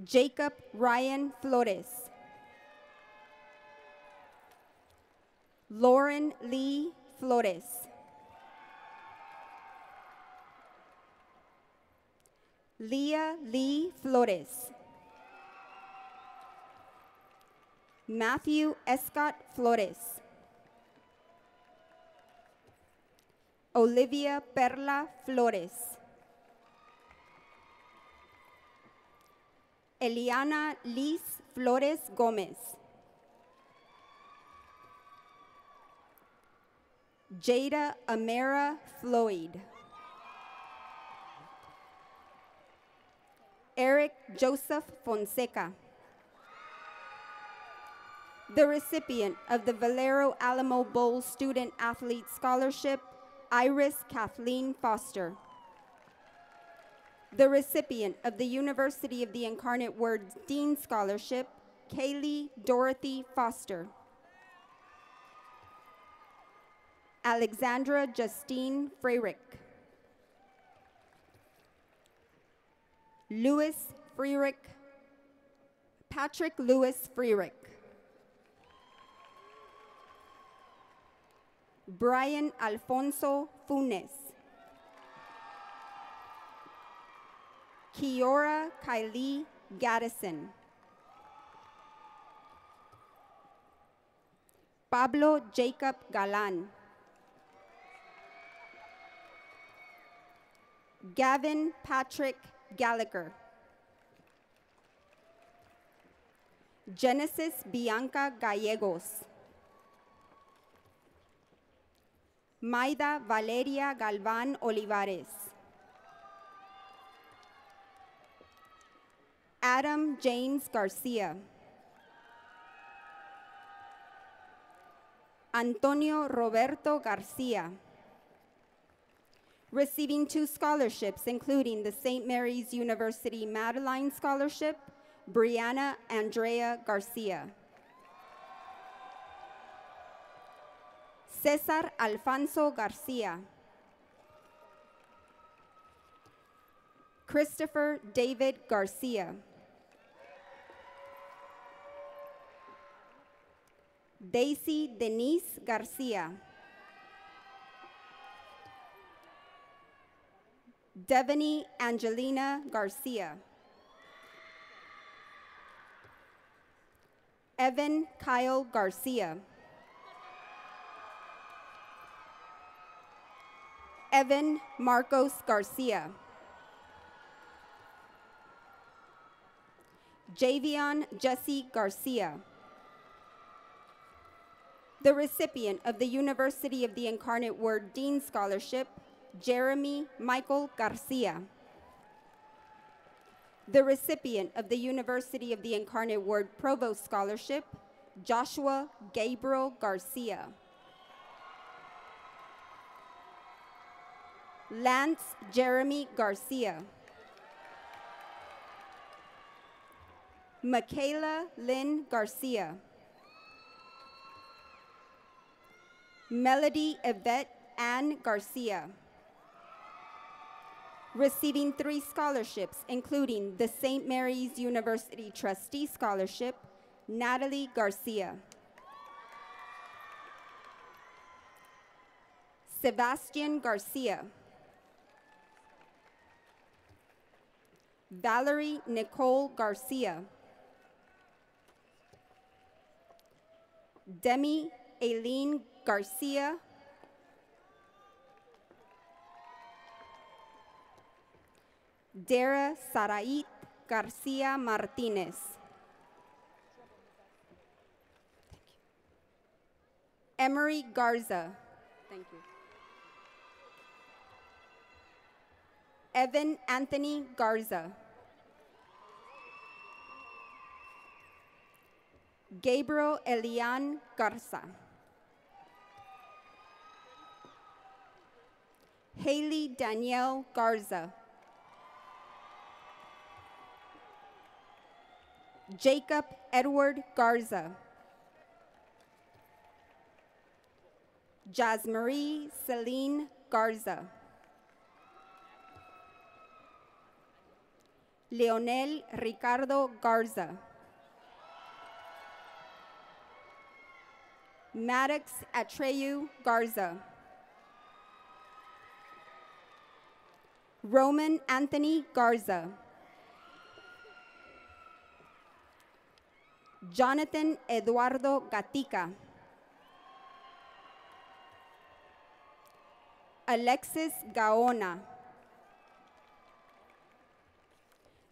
Jacob Ryan Flores. Lauren Lee Flores. Leah Lee Flores. Matthew Escott Flores. Olivia Perla Flores. Eliana Liz Flores Gomez. Jada Amera Floyd. Eric Joseph Fonseca. The recipient of the Valero Alamo Bowl Student Athlete Scholarship, Iris Kathleen Foster. The recipient of the University of the Incarnate Word Dean Scholarship, Kaylee Dorothy Foster. Alexandra Justine Freirick. Louis Freirick. Patrick Louis Freirick. Brian Alfonso Funes. Kiora Kylie Gaddison. Pablo Jacob Galan. Gavin Patrick Gallagher. Genesis Bianca Gallegos. Maida Valeria Galvan Olivares. Adam James Garcia. Antonio Roberto Garcia. Receiving 2 scholarships, including the St. Mary's University Madeline Scholarship, Brianna Andrea Garcia. Cesar Alfonso Garcia. Christopher David Garcia. Daisy Denise Garcia. Devany Angelina Garcia. Evan Kyle Garcia. Evan Marcos Garcia. Javion Jesse Garcia. The recipient of the University of the Incarnate Word Dean Scholarship, Jeremy Michael Garcia. The recipient of the University of the Incarnate Word Provost Scholarship, Joshua Gabriel Garcia. Lance Jeremy Garcia. Michaela Lynn Garcia. Melody Yvette Ann Garcia. Receiving 3 scholarships, including the St. Mary's University Trustee Scholarship, Natalie Garcia. Sebastian Garcia. Valerie Nicole Garcia. Demi Aileen Garcia. Dara Sarait Garcia Martinez. Emery Garza. Thank you. Evan Anthony Garza. Gabriel Elian Garza. Haley Danielle Garza. Jacob Edward Garza. Jasmarie Celine Garza. Leonel Ricardo Garza. Maddox Atreyu Garza. Roman Anthony Garza. Jonathan Eduardo Gatica. Alexis Gaona.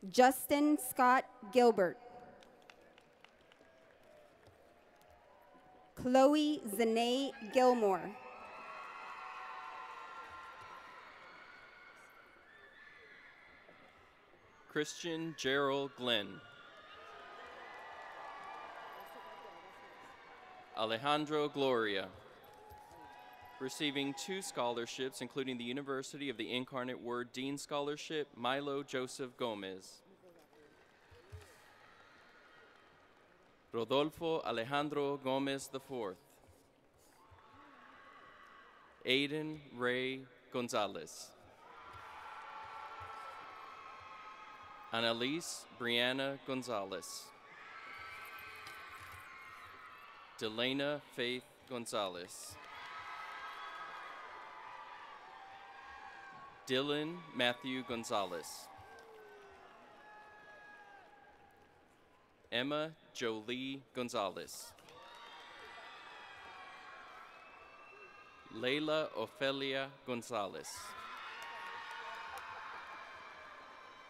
Justin Scott Gilbert. Chloe Zanae Gilmore. Christian Gerald Glenn. Alejandro Gloria. Receiving 2 scholarships, including the University of the Incarnate Word Dean Scholarship, Milo Joseph Gomez. Rodolfo Alejandro Gomez IV. Aiden Ray Gonzalez. Annalise Brianna Gonzalez. Delana Faith Gonzalez. Dylan Matthew Gonzalez. Emma Jolie Gonzalez. Leila Ofelia Gonzalez.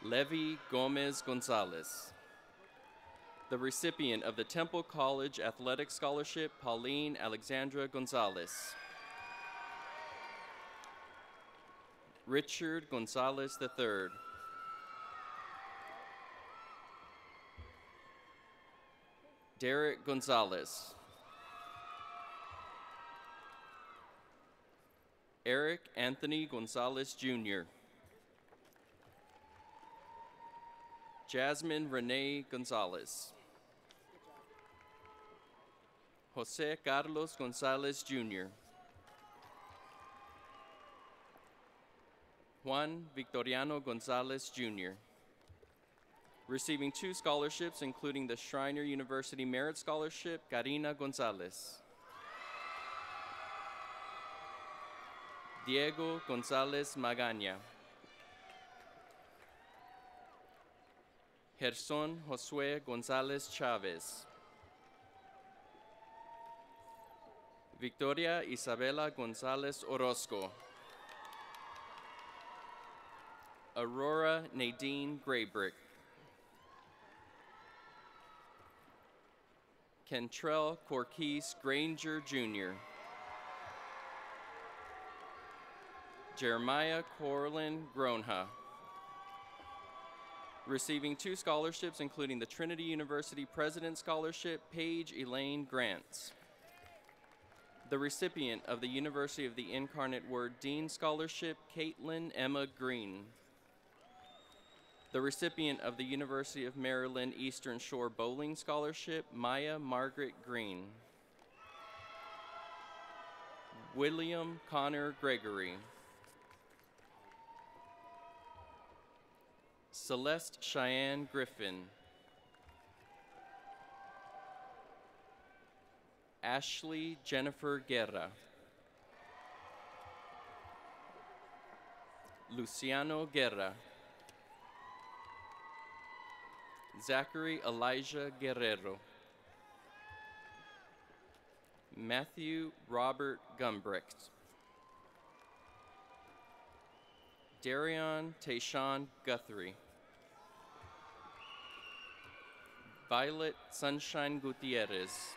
Levi Gomez Gonzalez. The recipient of the Temple College Athletic Scholarship, Pauline Alexandra Gonzalez. Richard Gonzalez III. Derek Gonzalez. Eric Anthony Gonzalez Jr. Jasmine Renee Gonzalez. Jose Carlos Gonzalez Jr. Juan Victoriano Gonzalez Jr. Receiving 2 scholarships, including the Schreiner University Merit Scholarship, Karina Gonzalez. Diego Gonzalez Magaña. Gerson Josue Gonzalez Chavez. Victoria Isabela Gonzalez Orozco. Aurora Nadine Graybrick. Kentrell Corquise Granger Jr. Jeremiah Corlin Gronha. Receiving 2 scholarships, including the Trinity University President Scholarship, Paige Elaine Grants. The recipient of the University of the Incarnate Word Dean Scholarship, Caitlin Emma Green. The recipient of the University of Maryland Eastern Shore Bowling Scholarship, Maya Margaret Green. William Connor Gregory. Celeste Cheyenne Griffin. Ashley Jennifer Guerra. Luciano Guerra. Zachary Elijah Guerrero. Matthew Robert Gumbrecht. Darion Tayshawn Guthrie. Violet Sunshine Gutierrez.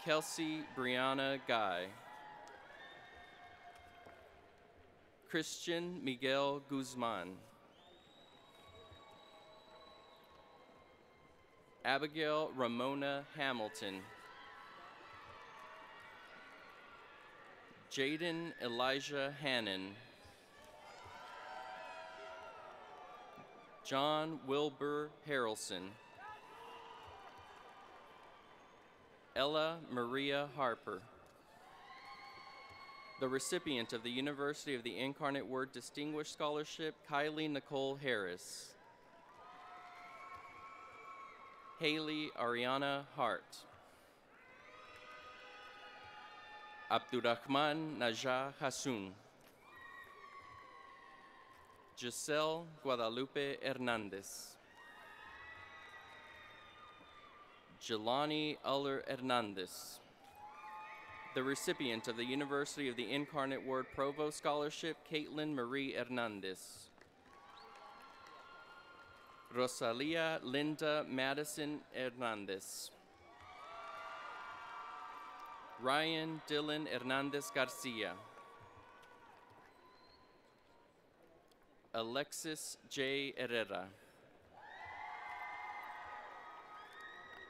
Kelsey Brianna Guy. Christian Miguel Guzman. Abigail Ramona Hamilton. Jaden Elijah Hannon. John Wilbur Harrelson. Ella Maria Harper. The recipient of the University of the Incarnate Word Distinguished Scholarship, Kylie Nicole Harris. Haley Ariana Hart. Abdurrahman Najah Hassoun. Giselle Guadalupe Hernandez. Jelani Uller Hernandez. The recipient of the University of the Incarnate Word Provost Scholarship, Caitlin Marie Hernandez. Rosalia Linda Madison Hernandez. Ryan Dylan Hernandez Garcia. Alexis J. Herrera.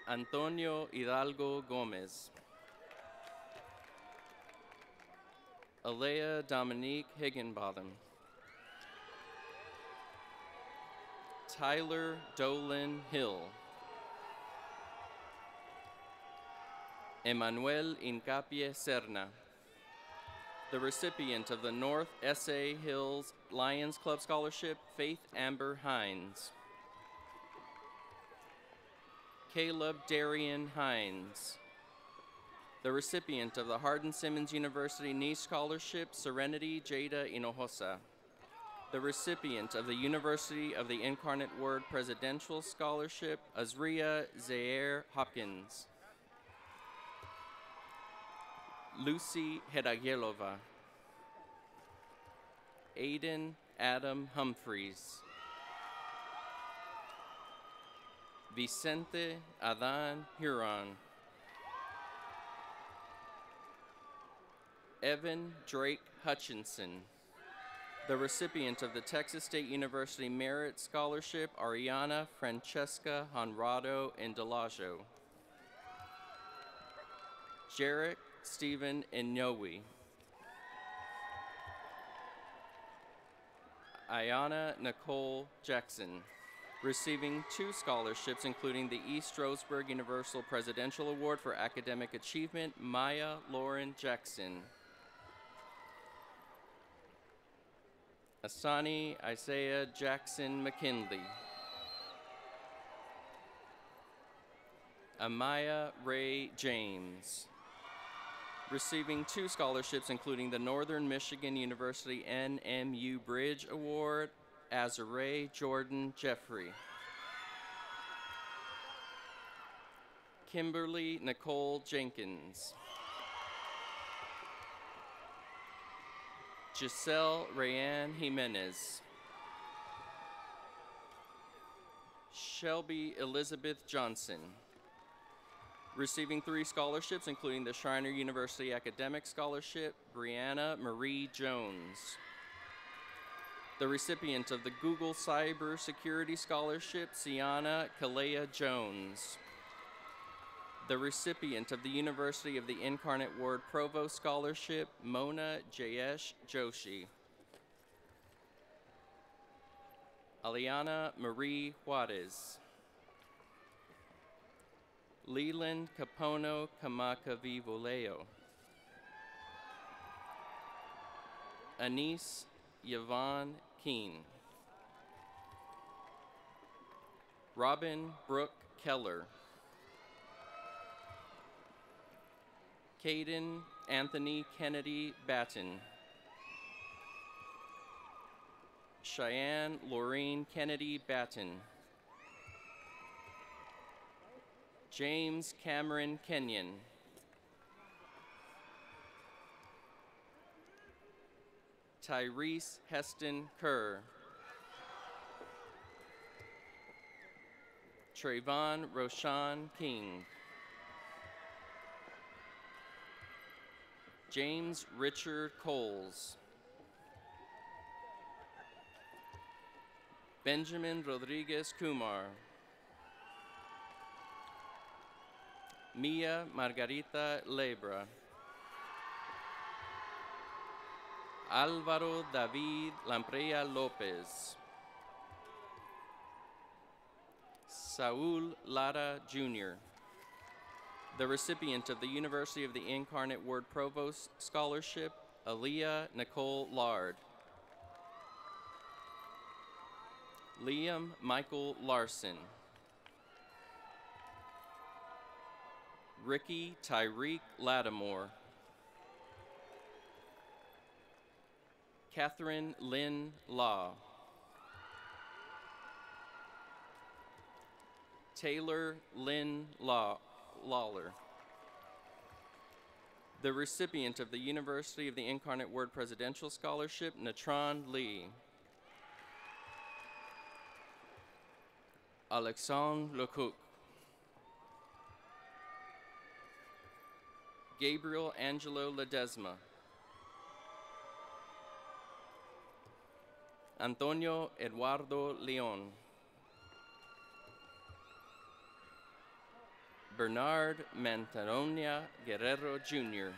Antonio Hidalgo Gomez. Alea Dominique Higginbotham. Tyler Dolan Hill. Emmanuel Incapie Serna. The recipient of the North S.A. Hills Lions Club Scholarship, Faith Amber Hines. Caleb Darian Hines. The recipient of the Hardin Simmons University Nice Scholarship, Serenity Jada Hinojosa. The recipient of the University of the Incarnate Word Presidential Scholarship, Azria Zaire Hopkins. Lucy Heragelova. Aiden Adam Humphreys. Vicente Adan Huron. Evan Drake Hutchinson. The recipient of the Texas State University Merit Scholarship, Ariana Francesca Honrado Indalajo. Jarek Stephen Inyowi. Ayana Nicole Jackson, receiving 2 scholarships, including the East Stroudsburg Universal Presidential Award for Academic Achievement, Maya Lauren Jackson. Asani Isaiah Jackson McKinley. Amaya Ray James, receiving 2 scholarships, including the Northern Michigan University NMU Bridge Award, Azare Jordan Jeffrey. Kimberly Nicole Jenkins. Giselle Rayanne Jimenez. Shelby Elizabeth Johnson, receiving 3 scholarships, including the Schreiner University Academic Scholarship, Brianna Marie Jones. The recipient of the Google Cybersecurity Scholarship, Sienna Kalea Jones. The recipient of the University of the Incarnate Word Provost Scholarship, Mona Jayesh Joshi. Aliana Marie Juarez. Leland Capono Kamakavivoleo. Anise Yvonne Keene. Robin Brooke Keller. Caden Anthony Kennedy Batten. Cheyenne Laureen Kennedy Batten. James Cameron Kenyon. Tyrese Heston Kerr. Trayvon Roshan King. James Richard Coles. Benjamin Rodriguez Kumar. Mia Margarita Lebra. Álvaro David Lamprella Lopez. Saul Lara Jr., the recipient of the University of the Incarnate Word Provost Scholarship, Aaliyah Nicole Lard. Liam Michael Larson. Ricky Tyreek Lattimore. Catherine Lynn Law. Taylor Lynn Lawler, the recipient of the University of the Incarnate Word Presidential Scholarship, Natron Lee. Alexandre Lecoq. Gabriel Angelo Ledesma. Antonio Eduardo Leon. Bernard Mantaronia Guerrero Jr.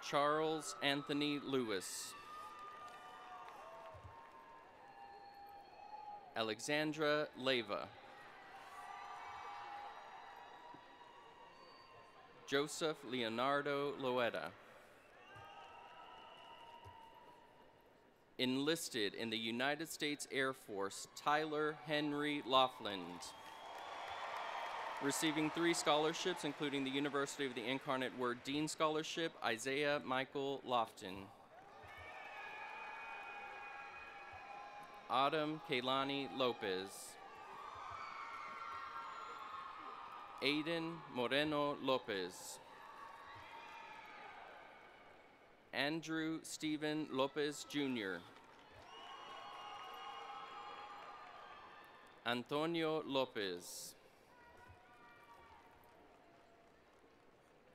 Charles Anthony Lewis. Alexandra Leyva. Joseph Leonardo Loeta. Enlisted in the United States Air Force, Tyler Henry Laughlin. Receiving 3 scholarships, including the University of the Incarnate Word Dean Scholarship, Isaiah Michael Lofton. Autumn Kaylani Lopez. Aiden Moreno Lopez. Andrew Stephen Lopez Jr. Antonio Lopez.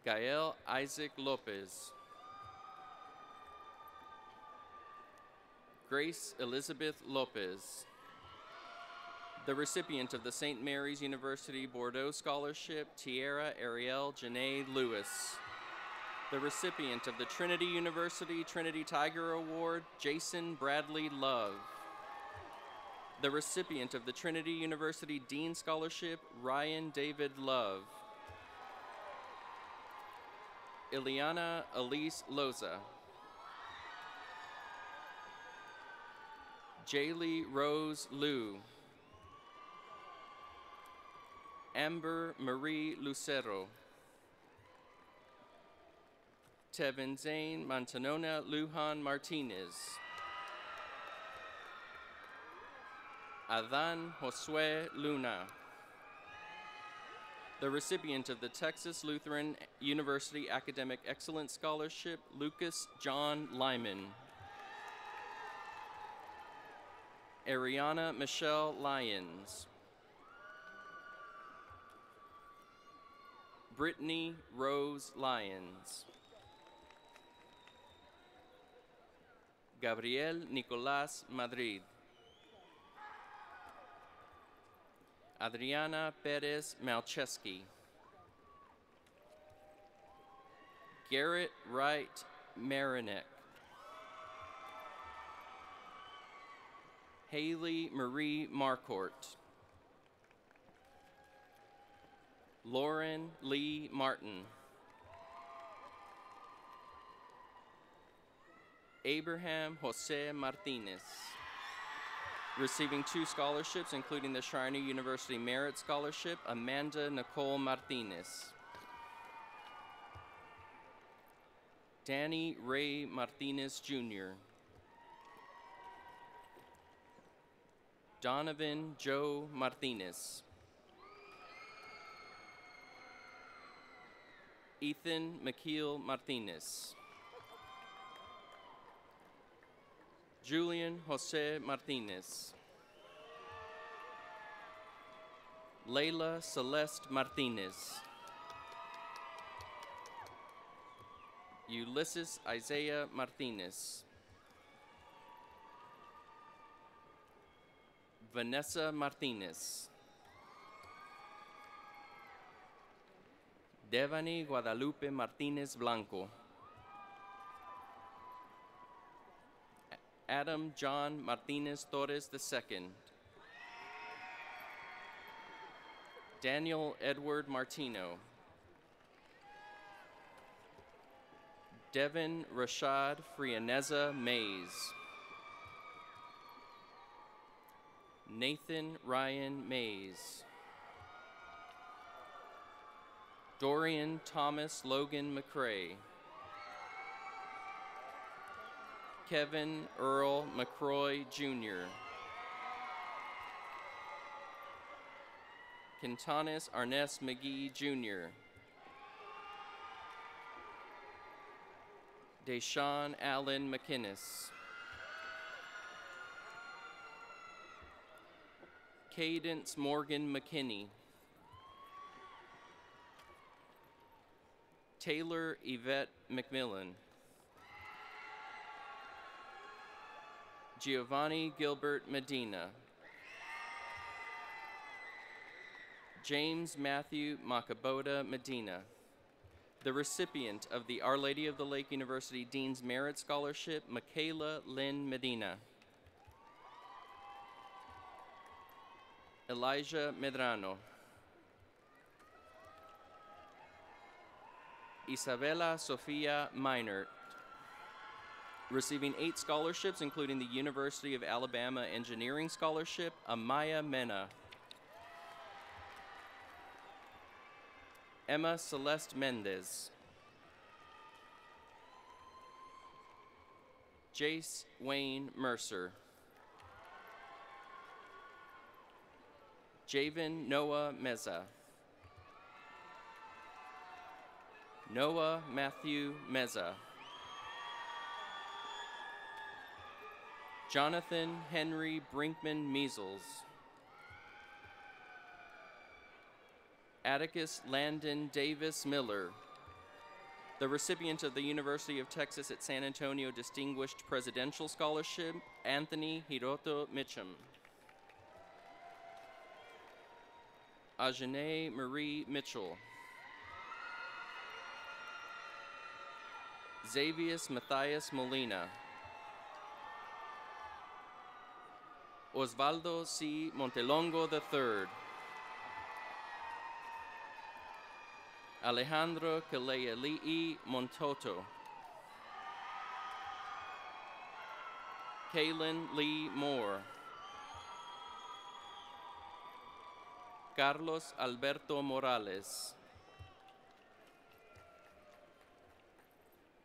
Gael Isaac Lopez. Grace Elizabeth Lopez. The recipient of the St. Mary's University Bordeaux Scholarship, Tierra Ariel Janae Lewis. The recipient of the Trinity University Trinity Tiger Award, Jason Bradley Love. The recipient of the Trinity University Dean Scholarship, Ryan David Love. Ileana Elise Loza. Jaylee Rose Liu. Amber Marie Lucero. Tevin Zane Mantanona Lujan Martinez. Adan Josue Luna. The recipient of the Texas Lutheran University Academic Excellence Scholarship, Lucas John Lyman. Ariana Michelle Lyons. Brittany Rose Lyons. Gabriel Nicolás Madrid. Adriana Perez Malcheski. Garrett Wright Marinek. Haley Marie Marcourt. Lauren Lee Martin. Abraham Jose Martinez. Receiving 2 scholarships, including the Schreiner University Merit Scholarship, Amanda Nicole Martinez. Danny Ray Martinez Jr. Donovan Joe Martinez. Ethan McKeel Martinez. Julian Jose Martinez. Layla Celeste Martinez. Ulysses Isaiah Martinez. Vanessa Martinez. Devani Guadalupe Martinez Blanco. Adam John Martinez Torres II. Daniel Edward Martino. Devin Rashad Frianeza Mays. Nathan Ryan Mays. Dorian Thomas Logan McCrae. Kevin Earl McCroy Jr. Quintanis Arnest McGee Jr. Deshaun Allen McInnes. Cadence Morgan McKinney. Taylor Yvette McMillan. Giovanni Gilbert Medina. James Matthew Makaboda Medina. The recipient of the Our Lady of the Lake University Dean's Merit Scholarship, Michaela Lynn Medina. Elijah Medrano. Isabella Sofia Meinert. Receiving 8 scholarships, including the University of Alabama Engineering Scholarship, Amaya Mena. Emma Celeste Mendez. Jace Wayne Mercer. Javen Noah Meza. Noah Matthew Meza. Jonathan Henry Brinkman Measles. Atticus Landon Davis Miller, the recipient of the University of Texas at San Antonio Distinguished Presidential Scholarship, Anthony Hiroto Mitchum. Ajane Marie Mitchell. Xavius Matthias Molina. Osvaldo C. Montelongo III. Alejandro Kaleali'i Montoto. Kaylin Lee Moore. Carlos Alberto Morales.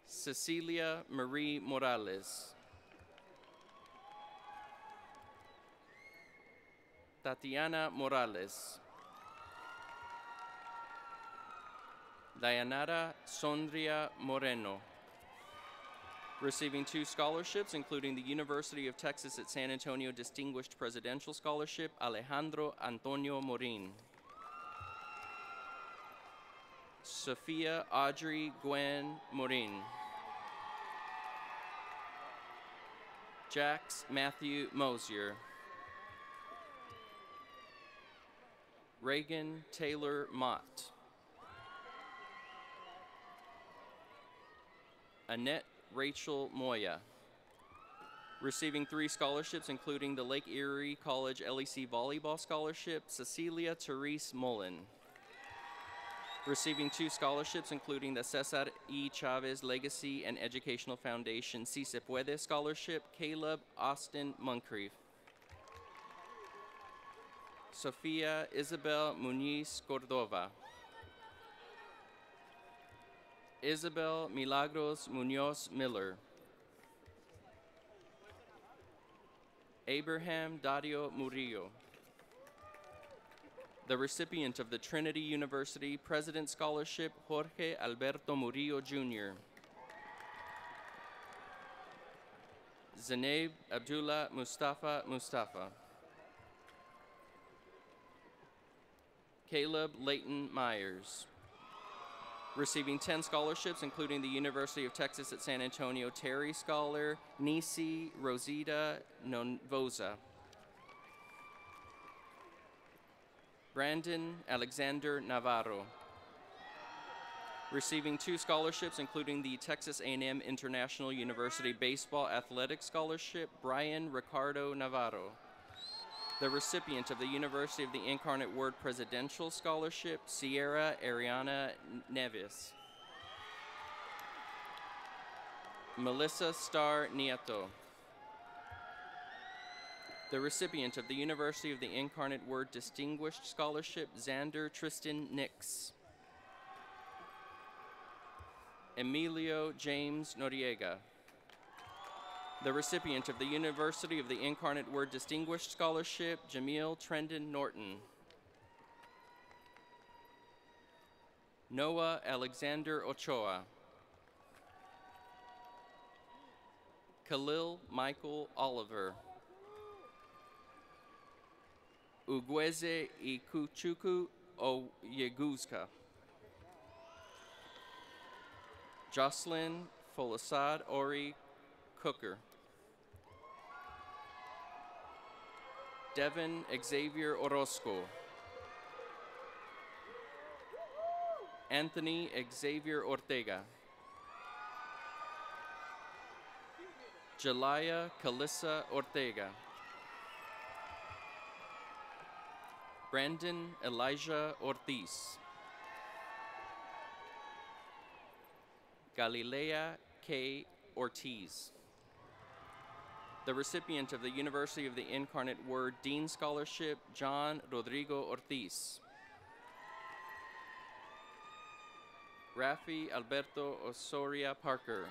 Cecilia Marie Morales. Tatiana Morales. Dayanara Sondria Moreno, receiving 2 scholarships, including the University of Texas at San Antonio Distinguished Presidential Scholarship, Alejandro Antonio Morin. Sophia Audrey Gwen Morin. Jax Matthew Mosier. Reagan Taylor Mott. Annette Rachel Moya, receiving 3 scholarships, including the Lake Erie College LEC Volleyball Scholarship, Cecilia Therese Mullen. Receiving 2 scholarships, including the Cesar E. Chavez Legacy and Educational Foundation Si Se Puede Scholarship, Caleb Austin Moncrief. Sofia Isabel Muniz Cordova. Isabel Milagros Munoz Miller. Abraham Dario Murillo, the recipient of the Trinity University President's Scholarship, Jorge Alberto Murillo, Jr. Zainab Abdullah Mustafa Mustafa. Caleb Leighton Myers, receiving 10 scholarships, including the University of Texas at San Antonio Terry Scholar, Nisi Rosita Nonvoza. Brandon Alexander Navarro, receiving 2 scholarships, including the Texas A&M International University Baseball Athletics Scholarship, Brian Ricardo Navarro, the recipient of the University of the Incarnate Word Presidential Scholarship, Sierra Ariana Neves. Melissa Starr Nieto, the recipient of the University of the Incarnate Word Distinguished Scholarship, Xander Tristan Nix. Emilio James Noriega, the recipient of the University of the Incarnate Word Distinguished Scholarship, Jamil Trendon Norton. Noah Alexander Ochoa. Khalil Michael Oliver. Ugweze Ikuchuku Oyeguzka. Jocelyn Folasad Ori Cooker. Devin Xavier Orozco. Anthony Xavier Ortega. Jelaya Calissa Ortega. Brandon Elijah Ortiz. Galilea K. Ortiz, the recipient of the University of the Incarnate Word Dean Scholarship, John Rodrigo Ortiz. Rafi Alberto Osoria Parker.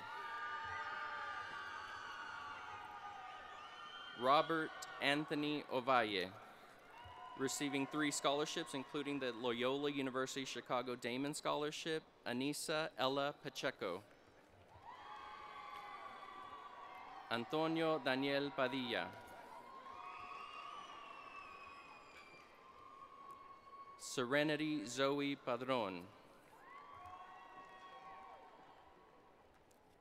Robert Anthony Ovalle, receiving 3 scholarships, including the Loyola University Chicago Damon Scholarship, Anissa Ella Pacheco. Antonio Daniel Padilla. Serenity Zoe Padron.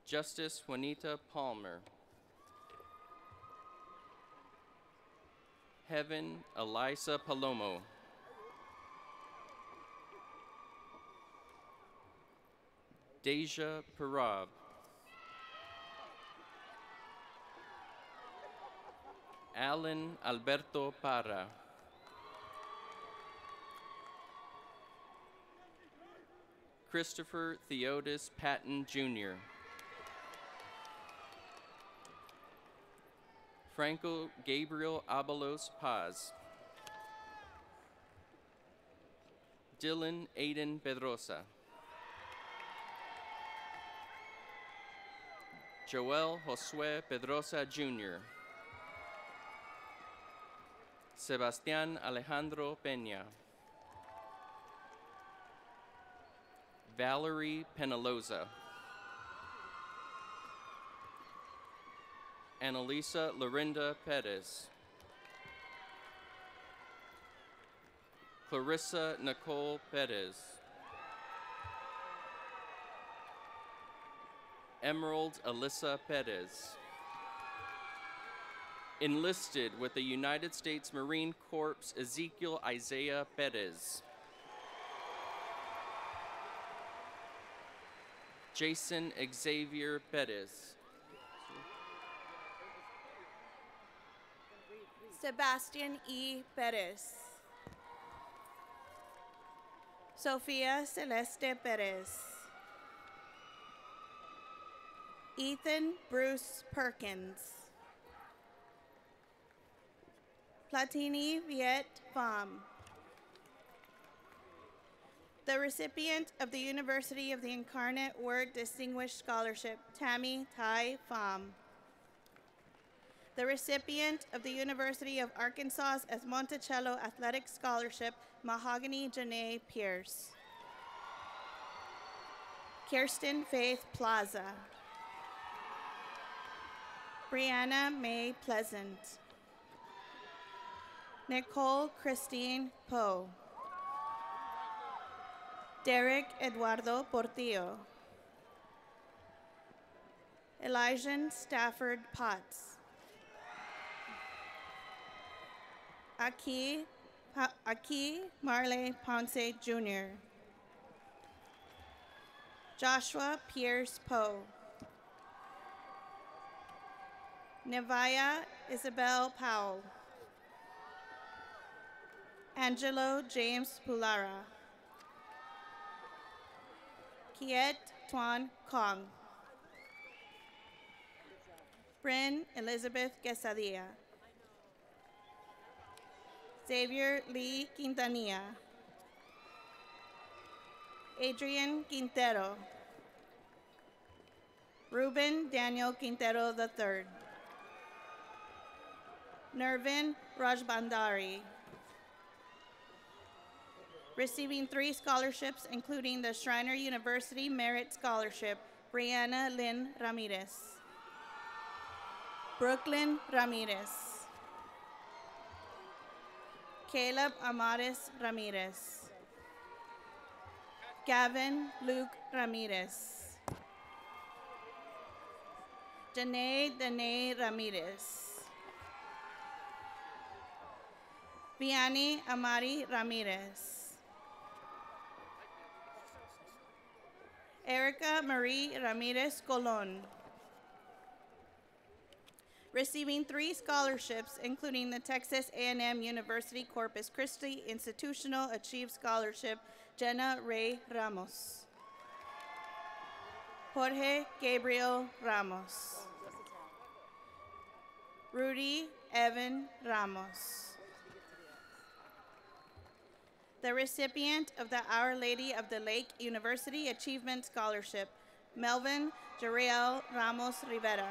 Justice Juanita Palmer. Heaven Elisa Palomo. Deja Parab. Alan Alberto Parra. Christopher Theodis Patton, Jr. Franco Gabriel Abalos Paz. Dylan Aiden Pedrosa. Joel Josue Pedrosa, Jr. Sebastián Alejandro Peña. Valerie Penaloza. Annalisa Lorinda Perez. Clarissa Nicole Perez. Emerald Alyssa Perez. Enlisted with the United States Marine Corps, Ezekiel Isaiah Perez. Jason Xavier Perez. Sebastian E. Perez. Sofia Celeste Perez. Ethan Bruce Perkins. Platini Viet Pham. The recipient of the University of the Incarnate Word Distinguished Scholarship, Tammy Tai Pham. The recipient of the University of Arkansas's Monticello Athletic Scholarship, Mahogany Janae Pierce. Kirsten Faith Plaza. Brianna May Pleasant. Nicole Christine Poe. Derek Eduardo Portillo. Elijah Stafford Potts. Aki Marley Ponce Jr. Joshua Pierce Poe. Nevaya Isabel Powell. Angelo James Pulara. Kiet Tuan Kong. Bryn Elizabeth Quesadilla. Xavier Lee Quintanilla. Adrian Quintero. Ruben Daniel Quintero III. Nervin Rajbandari. Receiving 3 scholarships, including the Schreiner University Merit Scholarship, Brianna Lynn Ramirez. Brooklyn Ramirez. Caleb Amaris Ramirez. Gavin Luke Ramirez. Janae Danae Ramirez. Vianney Amari Ramirez. Erica Marie Ramirez Colon. Receiving 3 scholarships, including the Texas A&M University Corpus Christi Institutional Achieve Scholarship, Jenna Ray Ramos. Jorge Gabriel Ramos. Rudy Evan Ramos. The recipient of the Our Lady of the Lake University Achievement Scholarship, Melvin Jeriel Ramos Rivera.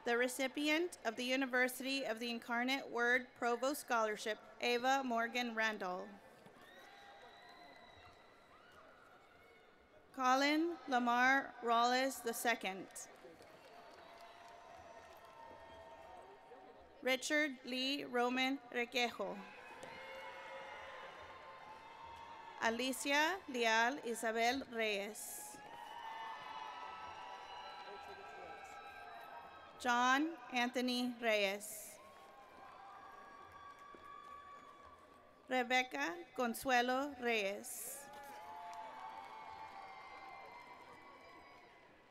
The recipient of the University of the Incarnate Word Provost Scholarship, Ava Morgan Randall. Colin Lamar Rawles II. Richard Lee Roman Requejo. Alicia Leal Isabel Reyes. John Anthony Reyes. Rebecca Consuelo Reyes.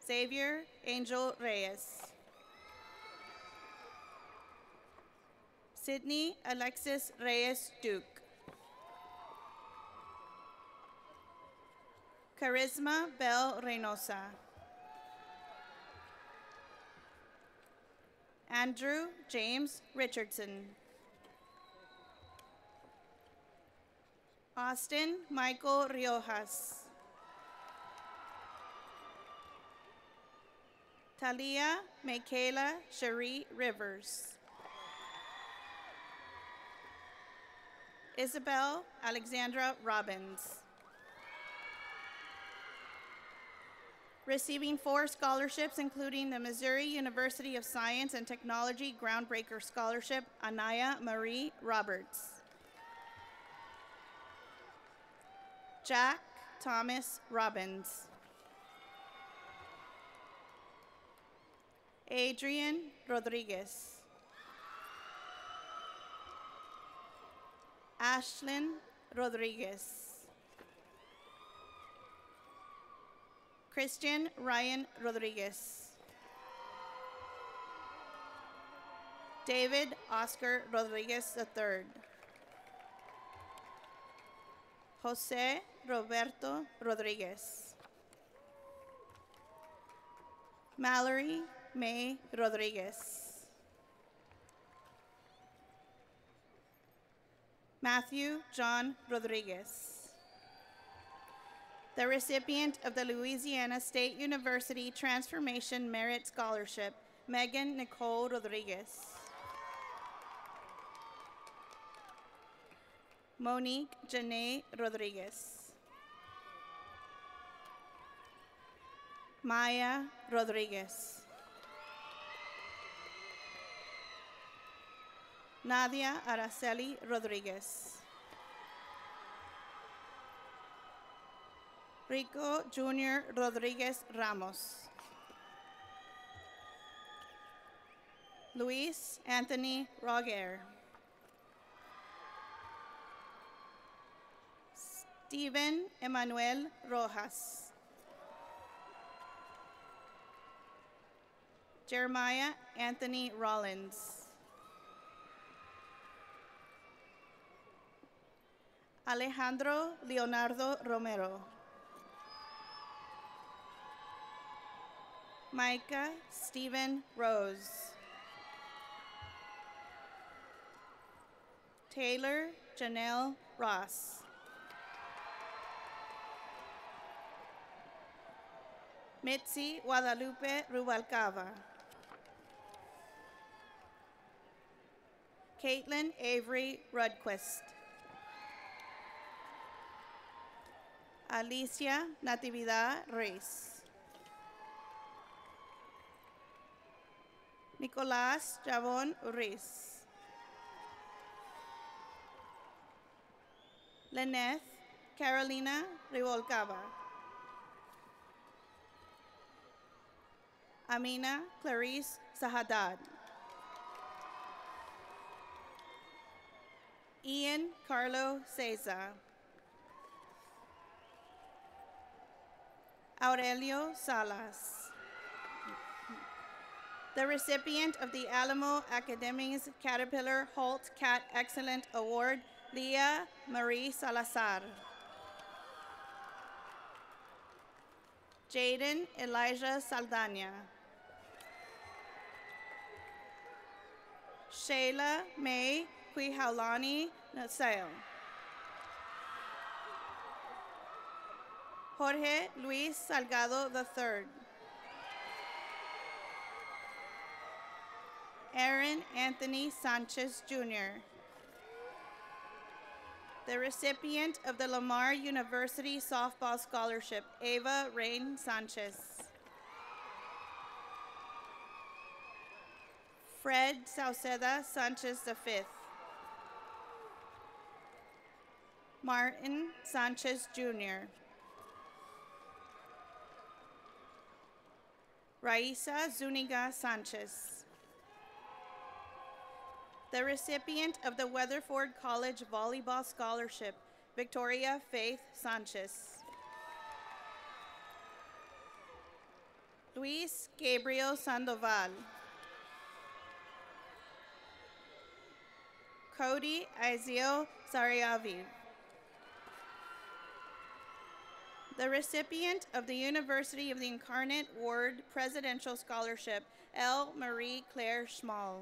Xavier Angel Reyes. Sydney Alexis Reyes Duke. Charisma Bell Reynosa. Andrew James Richardson. Austin Michael Riojas. Talia Michaela Cherie Rivers. Isabel Alexandra Robbins. Receiving 4 scholarships, including the Missouri University of Science and Technology Groundbreaker Scholarship, Anaya Marie Roberts. Jack Thomas Robbins. Adrian Rodriguez. Ashlyn Rodriguez. Christian Ryan Rodriguez. David Oscar Rodriguez III. Jose Roberto Rodriguez. Mallory May Rodriguez. Matthew John Rodriguez. The recipient of the Louisiana State University Transformation Merit Scholarship, Megan Nicole Rodriguez. Monique Janae Rodriguez. Maya Rodriguez. Nadia Araceli Rodriguez. Rico Jr. Rodriguez Ramos. Luis Anthony Roger. Stephen Emmanuel Rojas. Jeremiah Anthony Rollins. Alejandro Leonardo Romero. Micah Stephen Rose. Taylor Janelle Ross. Mitzi Guadalupe Rubalcava. Caitlin Avery Rudquist. Alicia Natividad Reis. Nicolás Javon Uriz. Lyneth Carolina Revolcava. Amina Clarice Sahadad. Ian Carlo Ceza. Aurelio Salas. The recipient of the Alamo Academy's Caterpillar Holt Cat Excellent Award, Leah Marie Salazar. Jaden Elijah Saldana. Shayla May Quijaulani Naseo. Jorge Luis Salgado III. Aaron Anthony Sanchez Jr. The recipient of the Lamar University Softball Scholarship, Ava Rain Sanchez. Fred Sauceda Sanchez V. Martin Sanchez Jr. Raisa Zuniga Sanchez. The recipient of the Weatherford College Volleyball Scholarship, Victoria Faith Sanchez. Luis Gabriel Sandoval. Cody Izio Sariavi. The recipient of the University of the Incarnate Word Presidential Scholarship, L. Marie Claire Schmall.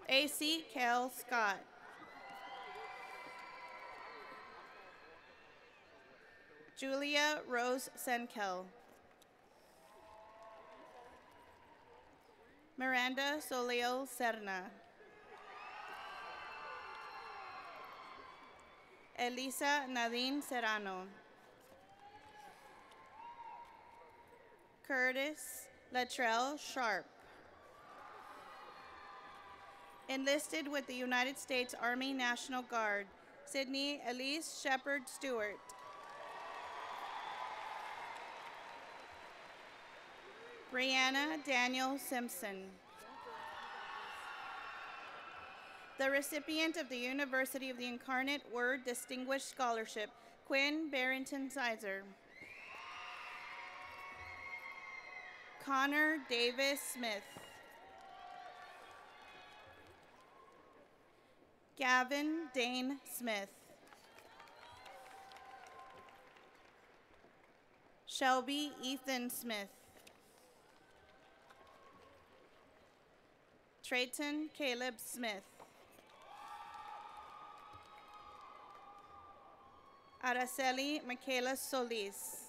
A.C. Kel Scott. Julia Rose Senkel. Miranda Soleil Serna. Elisa Nadine Serrano. Curtis Latrell Sharp. Enlisted with the United States Army National Guard, Sydney Elise Shepard Stewart. Brianna Daniel Simpson. The recipient of the University of the Incarnate Word Distinguished Scholarship, Quinn Barrington Sizer. Connor Davis Smith. Gavin Dane Smith. Shelby Ethan Smith. Trayton Caleb Smith. Araceli Michaela Solis.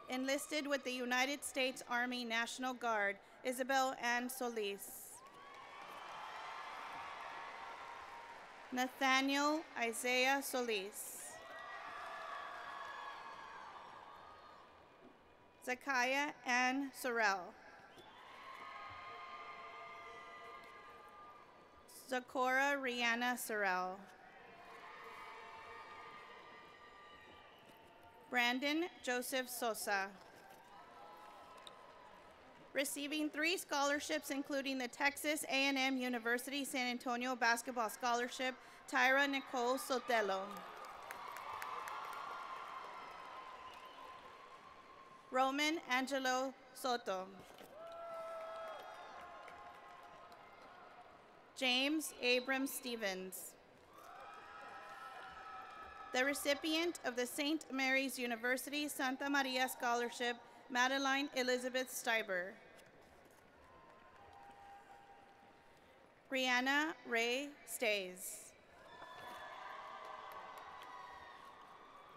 Enlisted with the United States Army National Guard, Isabel Ann Solis. Nathaniel Isaiah Solis. Zakaya Ann Sorrell. Zakora Rihanna Sorrell. Brandon Joseph Sosa. Receiving 3 scholarships, including the Texas A&M University San Antonio Basketball Scholarship, Tyra Nicole Sotelo. Roman Angelo Soto. James Abram Stevens. The recipient of the St. Mary's University Santa Maria Scholarship, Madeline Elizabeth Steiber. Brianna Ray Stays.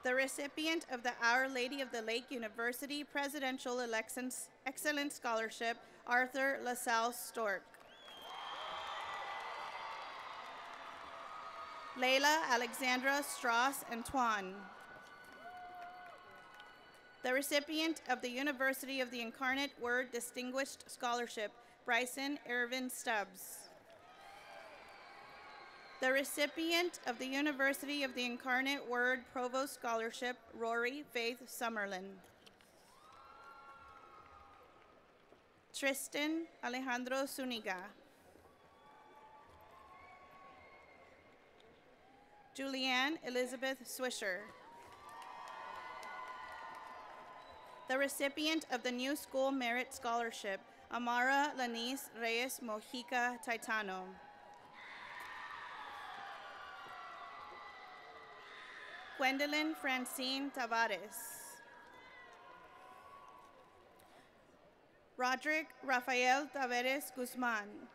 The recipient of the Our Lady of the Lake University Presidential Excellence Scholarship, Arthur LaSalle Stork. Layla Alexandra Strauss Antoine. The recipient of the University of the Incarnate Word Distinguished Scholarship, Bryson Irvin Stubbs. The recipient of the University of the Incarnate Word Provost Scholarship, Rory Faith Summerlin. Tristan Alejandro Zuniga. Julianne Elizabeth Swisher. The recipient of the New School Merit Scholarship, Amara Lanice Reyes Mojica Taitano. Gwendolyn Francine Tavares. Roderick Rafael Taveras Guzman.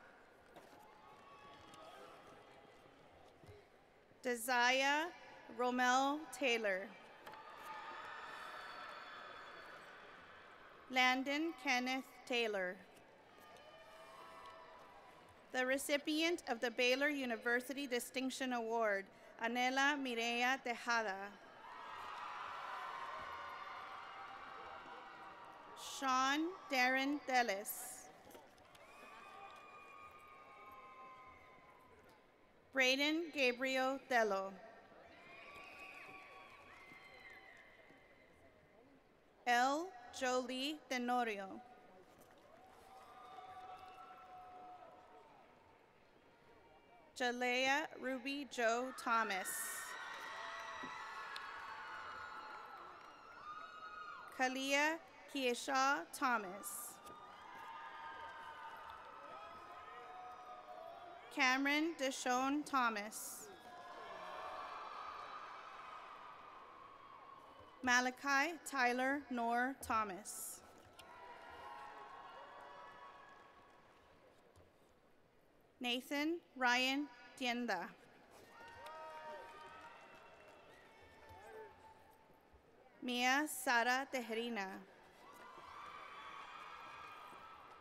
Desaya Romel Taylor. Landon Kenneth Taylor. The recipient of the Baylor University Distinction Award, Anela Mireya Tejada. Sean Darren Dellis. Braden Gabriel Dello. L. Jolie Tenorio. Jalea Ruby Joe Thomas. Kalia Kiesha Thomas. Cameron Deshawn Thomas. Malachi Tyler Noor Thomas. Nathan Ryan Tienda. Mia Sara Tejerina.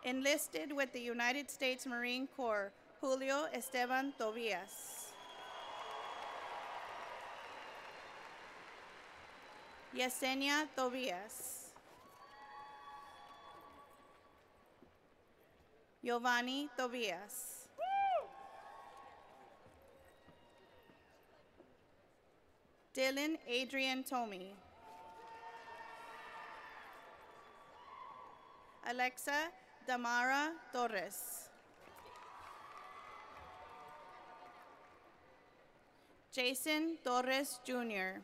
Enlisted with the United States Marine Corps, Julio Esteban Tobias. Yesenia Tobias. Giovanni Tobias. Dylan Adrian Tomey. Alexa Damara Torres. Jason Torres Jr.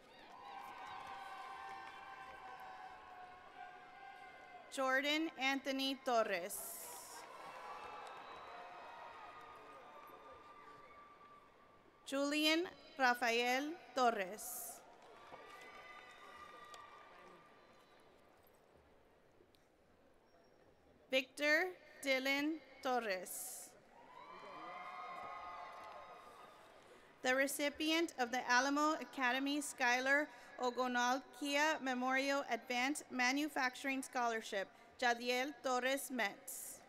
Jordan Anthony Torres. Julian Rafael Torres. Victor Dylan Torres. The recipient of the Alamo Academy Schuyler Ogonalkia Memorial Advanced Manufacturing Scholarship, Jadiel Torres Metz.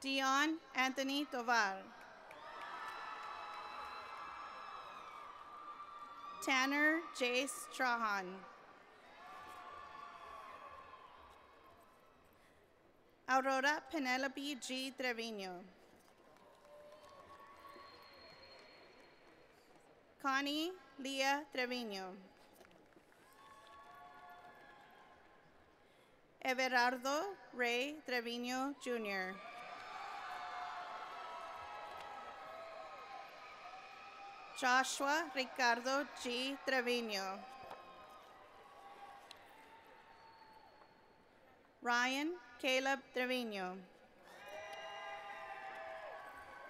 Dion Anthony Tovar. Tanner Jace Trahan. Aurora Penelope G. Trevino. Connie Leah Trevino. Everardo Ray Trevino Jr. Joshua Ricardo G. Trevino. Ryan Caleb Trevino.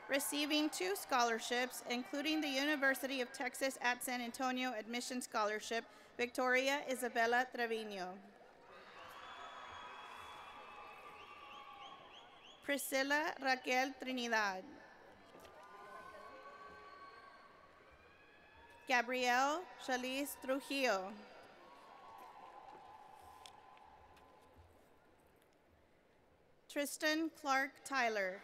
Receiving 2 scholarships, including the University of Texas at San Antonio Admission Scholarship, Victoria Isabella Trevino. Priscilla Raquel Trinidad. Gabrielle Chalice Trujillo. Tristan Clark Tyler.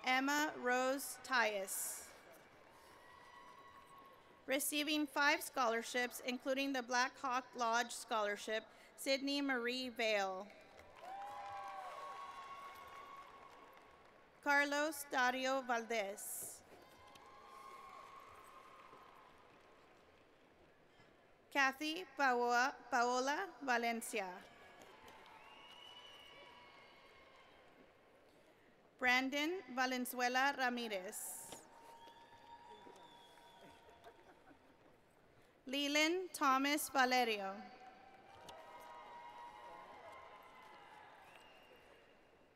Emma Rose Tyus. Receiving 5 scholarships, including the Black Hawk Lodge Scholarship, Sydney Marie Vale. Carlos Dario Valdez. Kathy Paola Valencia. Brandon Valenzuela Ramirez. Leland Thomas Valerio.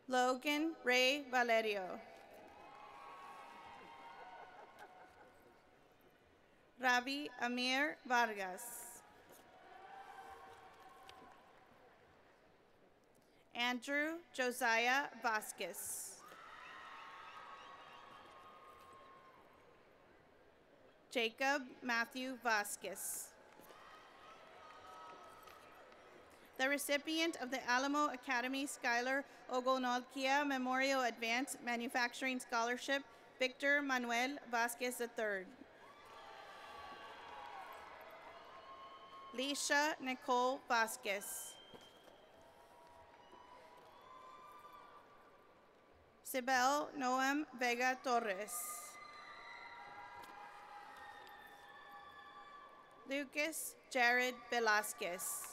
Logan Ray Valerio. Ravi Amir Vargas. Andrew Josiah Vasquez. Jacob Matthew Vasquez. The recipient of the Alamo Academy Schuyler Ogonolkia Memorial Advanced Manufacturing Scholarship, Victor Manuel Vasquez III. Leisha Nicole Vasquez. Sibel Noam Vega Torres. Lucas Jared Velasquez.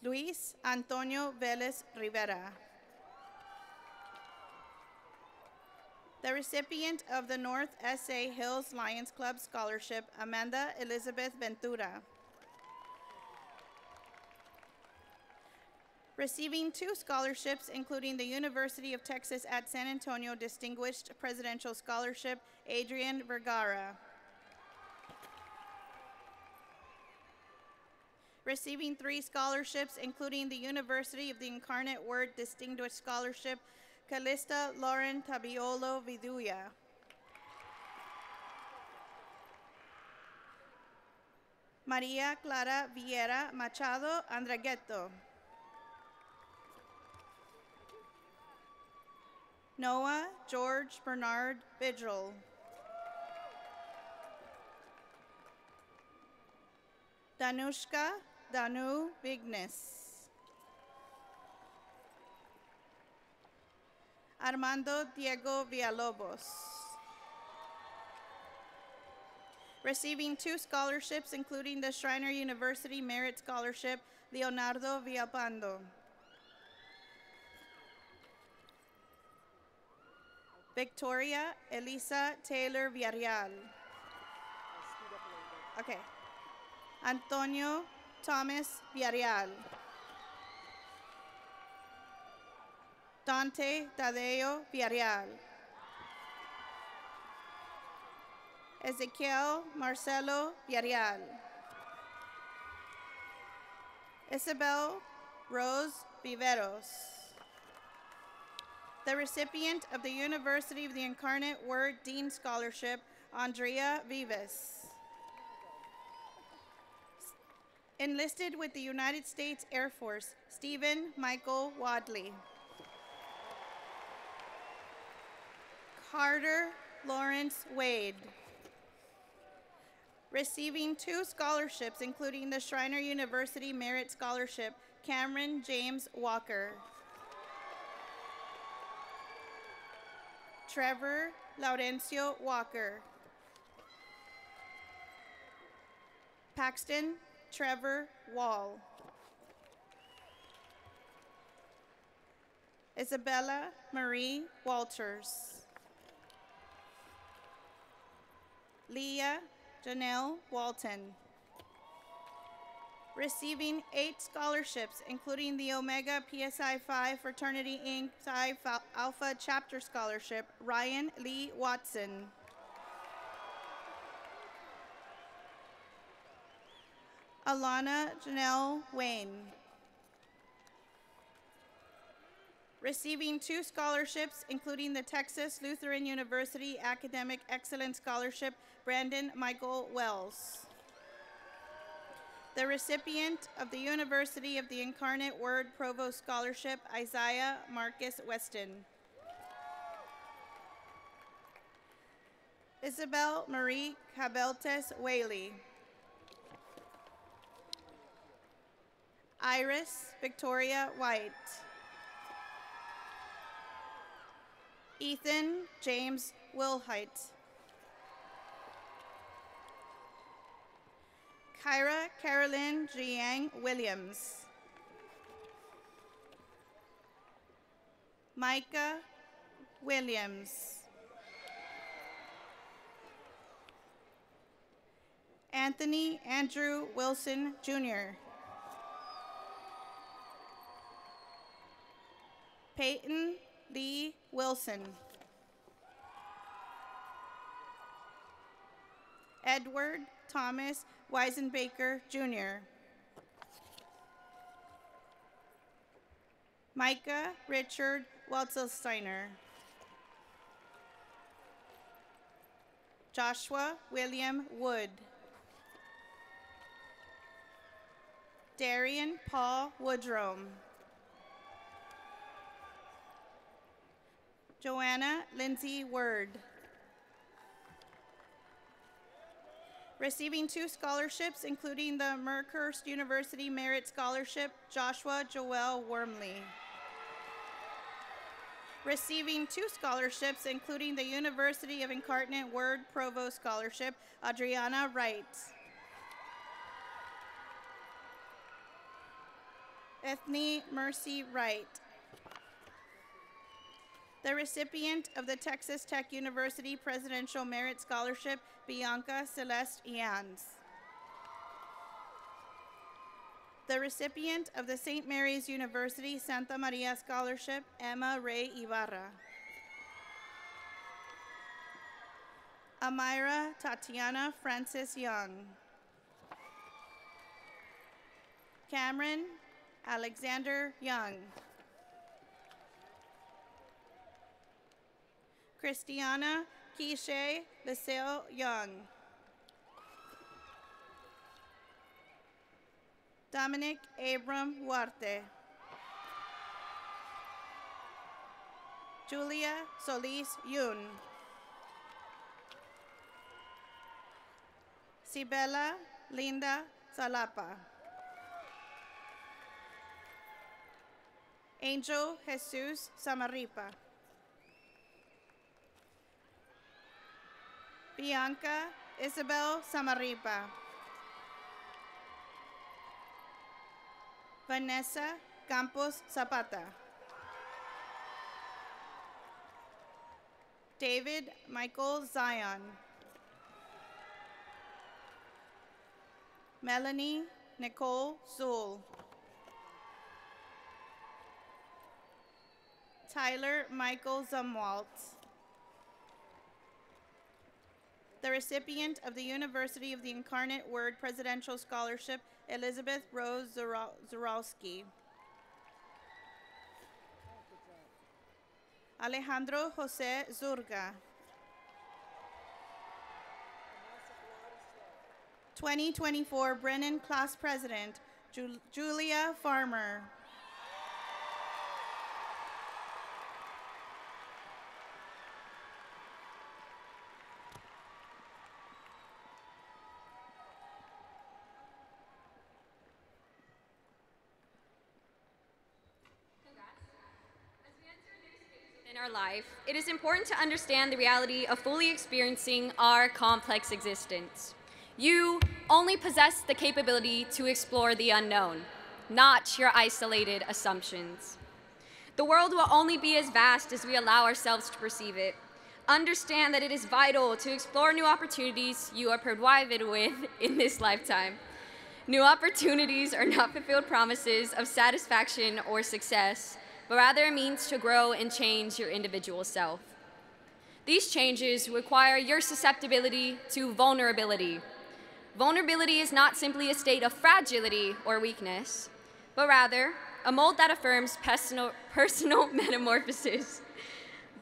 Luis Antonio Vélez Rivera. The recipient of the North SA Hills Lions Club Scholarship, Amanda Elizabeth Ventura. Receiving 2 scholarships, including the University of Texas at San Antonio Distinguished Presidential Scholarship, Adrian Vergara. Receiving 3 scholarships, including the University of the Incarnate Word Distinguished Scholarship, Calista Lauren Tabiolo Viduya. Maria Clara Vieira Machado Andragueto. Noah George Bernard Bidrell. Danushka Danu Vignes. Armando Diego Villalobos. Receiving 2 scholarships, including the Schreiner University Merit Scholarship, Leonardo Villalpando. Victoria Elisa Taylor Villarreal. Okay. Antonio Thomas Villarreal. Dante Tadeo Villarreal. Ezequiel Marcelo Villarreal. Isabel Rose Viveros. The recipient of the University of the Incarnate Word Dean Scholarship, Andrea Vives. Enlisted with the United States Air Force, Stephen Michael Wadley. Carter Lawrence Wade. Receiving 2 scholarships, including the Schreiner University Merit Scholarship, Cameron James Walker. Trevor Laurencio Walker. Paxton Trevor Wall. Isabella Marie Walters. Leah Janelle Walton. Receiving 8 scholarships, including the Omega PSI Phi Fraternity Inc. Psi Alpha Chapter Scholarship, Ryan Lee Watson. Alana Janelle Wayne. Receiving 2 scholarships, including the Texas Lutheran University Academic Excellence Scholarship, Brandon Michael Wells. The recipient of the University of the Incarnate Word Provost Scholarship, Isaiah Marcus Weston. Isabel Marie Cabeltes Whaley. Iris Victoria White. Ethan James Wilhite. Kyra Carolyn Jiang Williams. Micah Williams. Anthony Andrew Wilson, Jr. Peyton Lee Wilson. Edward Thomas Weisenbaker, Jr. Micah Richard Welzelsteiner. Joshua William Wood. Darian Paul Woodrome. Joanna Lindsay Word. Receiving 2 scholarships, including the Merkhurst University Merit Scholarship, Joshua Joel Wormley. Receiving 2 scholarships, including the University of Incarnate Word Provost Scholarship, Adriana Wright. Ethne Mercy Wright. The recipient of the Texas Tech University Presidential Merit Scholarship, Bianca Celeste Ians. The recipient of the St. Mary's University Santa Maria Scholarship, Emma Ray Ibarra. Amira Tatiana Francis Young. Cameron Alexander Young. Christiana Quiche Liseo Young. Dominic Abram Huarte. Julia Solis Yun. Sibela Linda Salapa. Angel Jesus Samaripa. Bianca Isabel Samaripa. Vanessa Campos Zapata. David Michael Zion. Melanie Nicole Zool. Tyler Michael Zumwalt. The recipient of the University of the Incarnate Word Presidential Scholarship, Elizabeth Rose Zurowski. Alejandro Jose Zurga. 2024 Brennan Class President, Julia Farmer. In our life, it is important to understand the reality of fully experiencing our complex existence. You only possess the capability to explore the unknown, not your isolated assumptions. The world will only be as vast as we allow ourselves to perceive it. Understand that it is vital to explore new opportunities you are provided with in this lifetime. New opportunities are not fulfilled promises of satisfaction or success, but rather a means to grow and change your individual self. These changes require your susceptibility to vulnerability. Vulnerability is not simply a state of fragility or weakness, but rather a mold that affirms personal metamorphosis.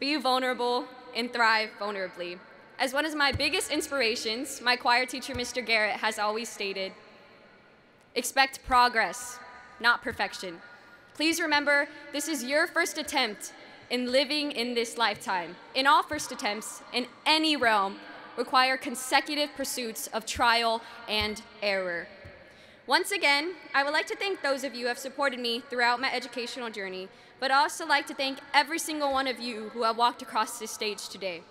Be vulnerable and thrive vulnerably. As one of my biggest inspirations, my choir teacher, Mr. Garrett, has always stated, expect progress, not perfection. Please remember, this is your first attempt in living in this lifetime. In all first attempts, in any realm, require consecutive pursuits of trial and error. Once again, I would like to thank those of you who have supported me throughout my educational journey, but I'd also like to thank every single one of you who have walked across this stage today.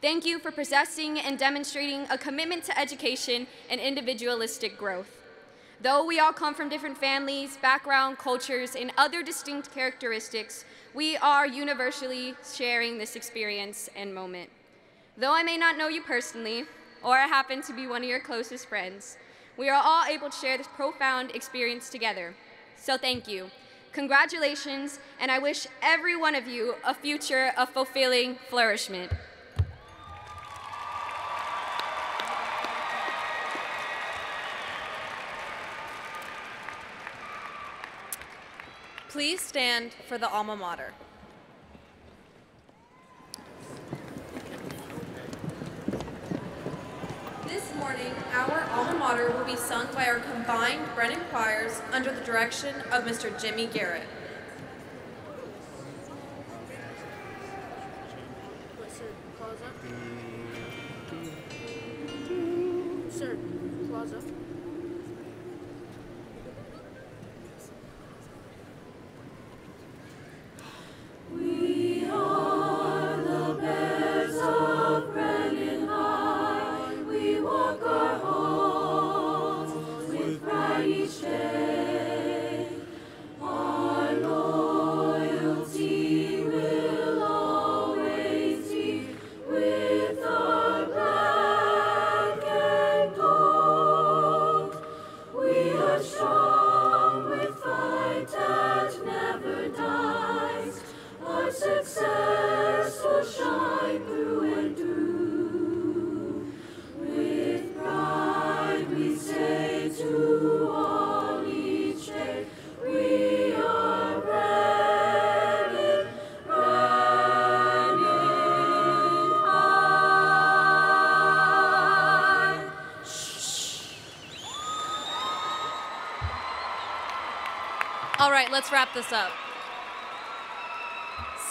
Thank you for possessing and demonstrating a commitment to education and individualistic growth. Though we all come from different families, background, cultures, and other distinct characteristics, we are universally sharing this experience and moment. Though I may not know you personally, or I happen to be one of your closest friends, we are all able to share this profound experience together. So thank you. Congratulations, and I wish every one of you a future of fulfilling flourishment. Please stand for the alma mater. This morning, our alma mater will be sung by our combined Brennan choirs under the direction of Mr. Jimmy Garrett. Sir, claws up. We are the bears of Brennan High. We walk our halls with pride each day. Our loyalty will always be with our black and gold. We are strong with fight that never dies. Our success will shine through and through. With pride we say to all each day, we are Brennan, Brennan High. All right, let's wrap this up.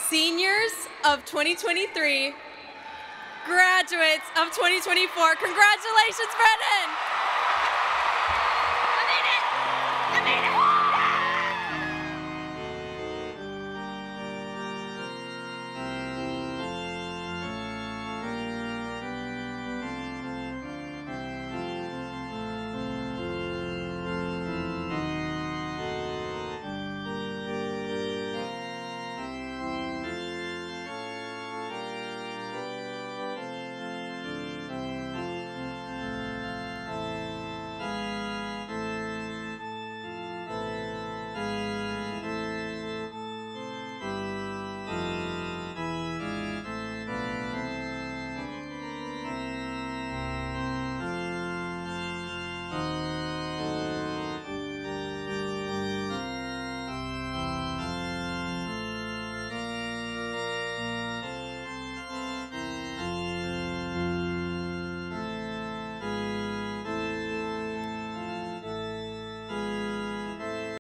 Seniors of 2023, graduates of 2024, congratulations, Brennan!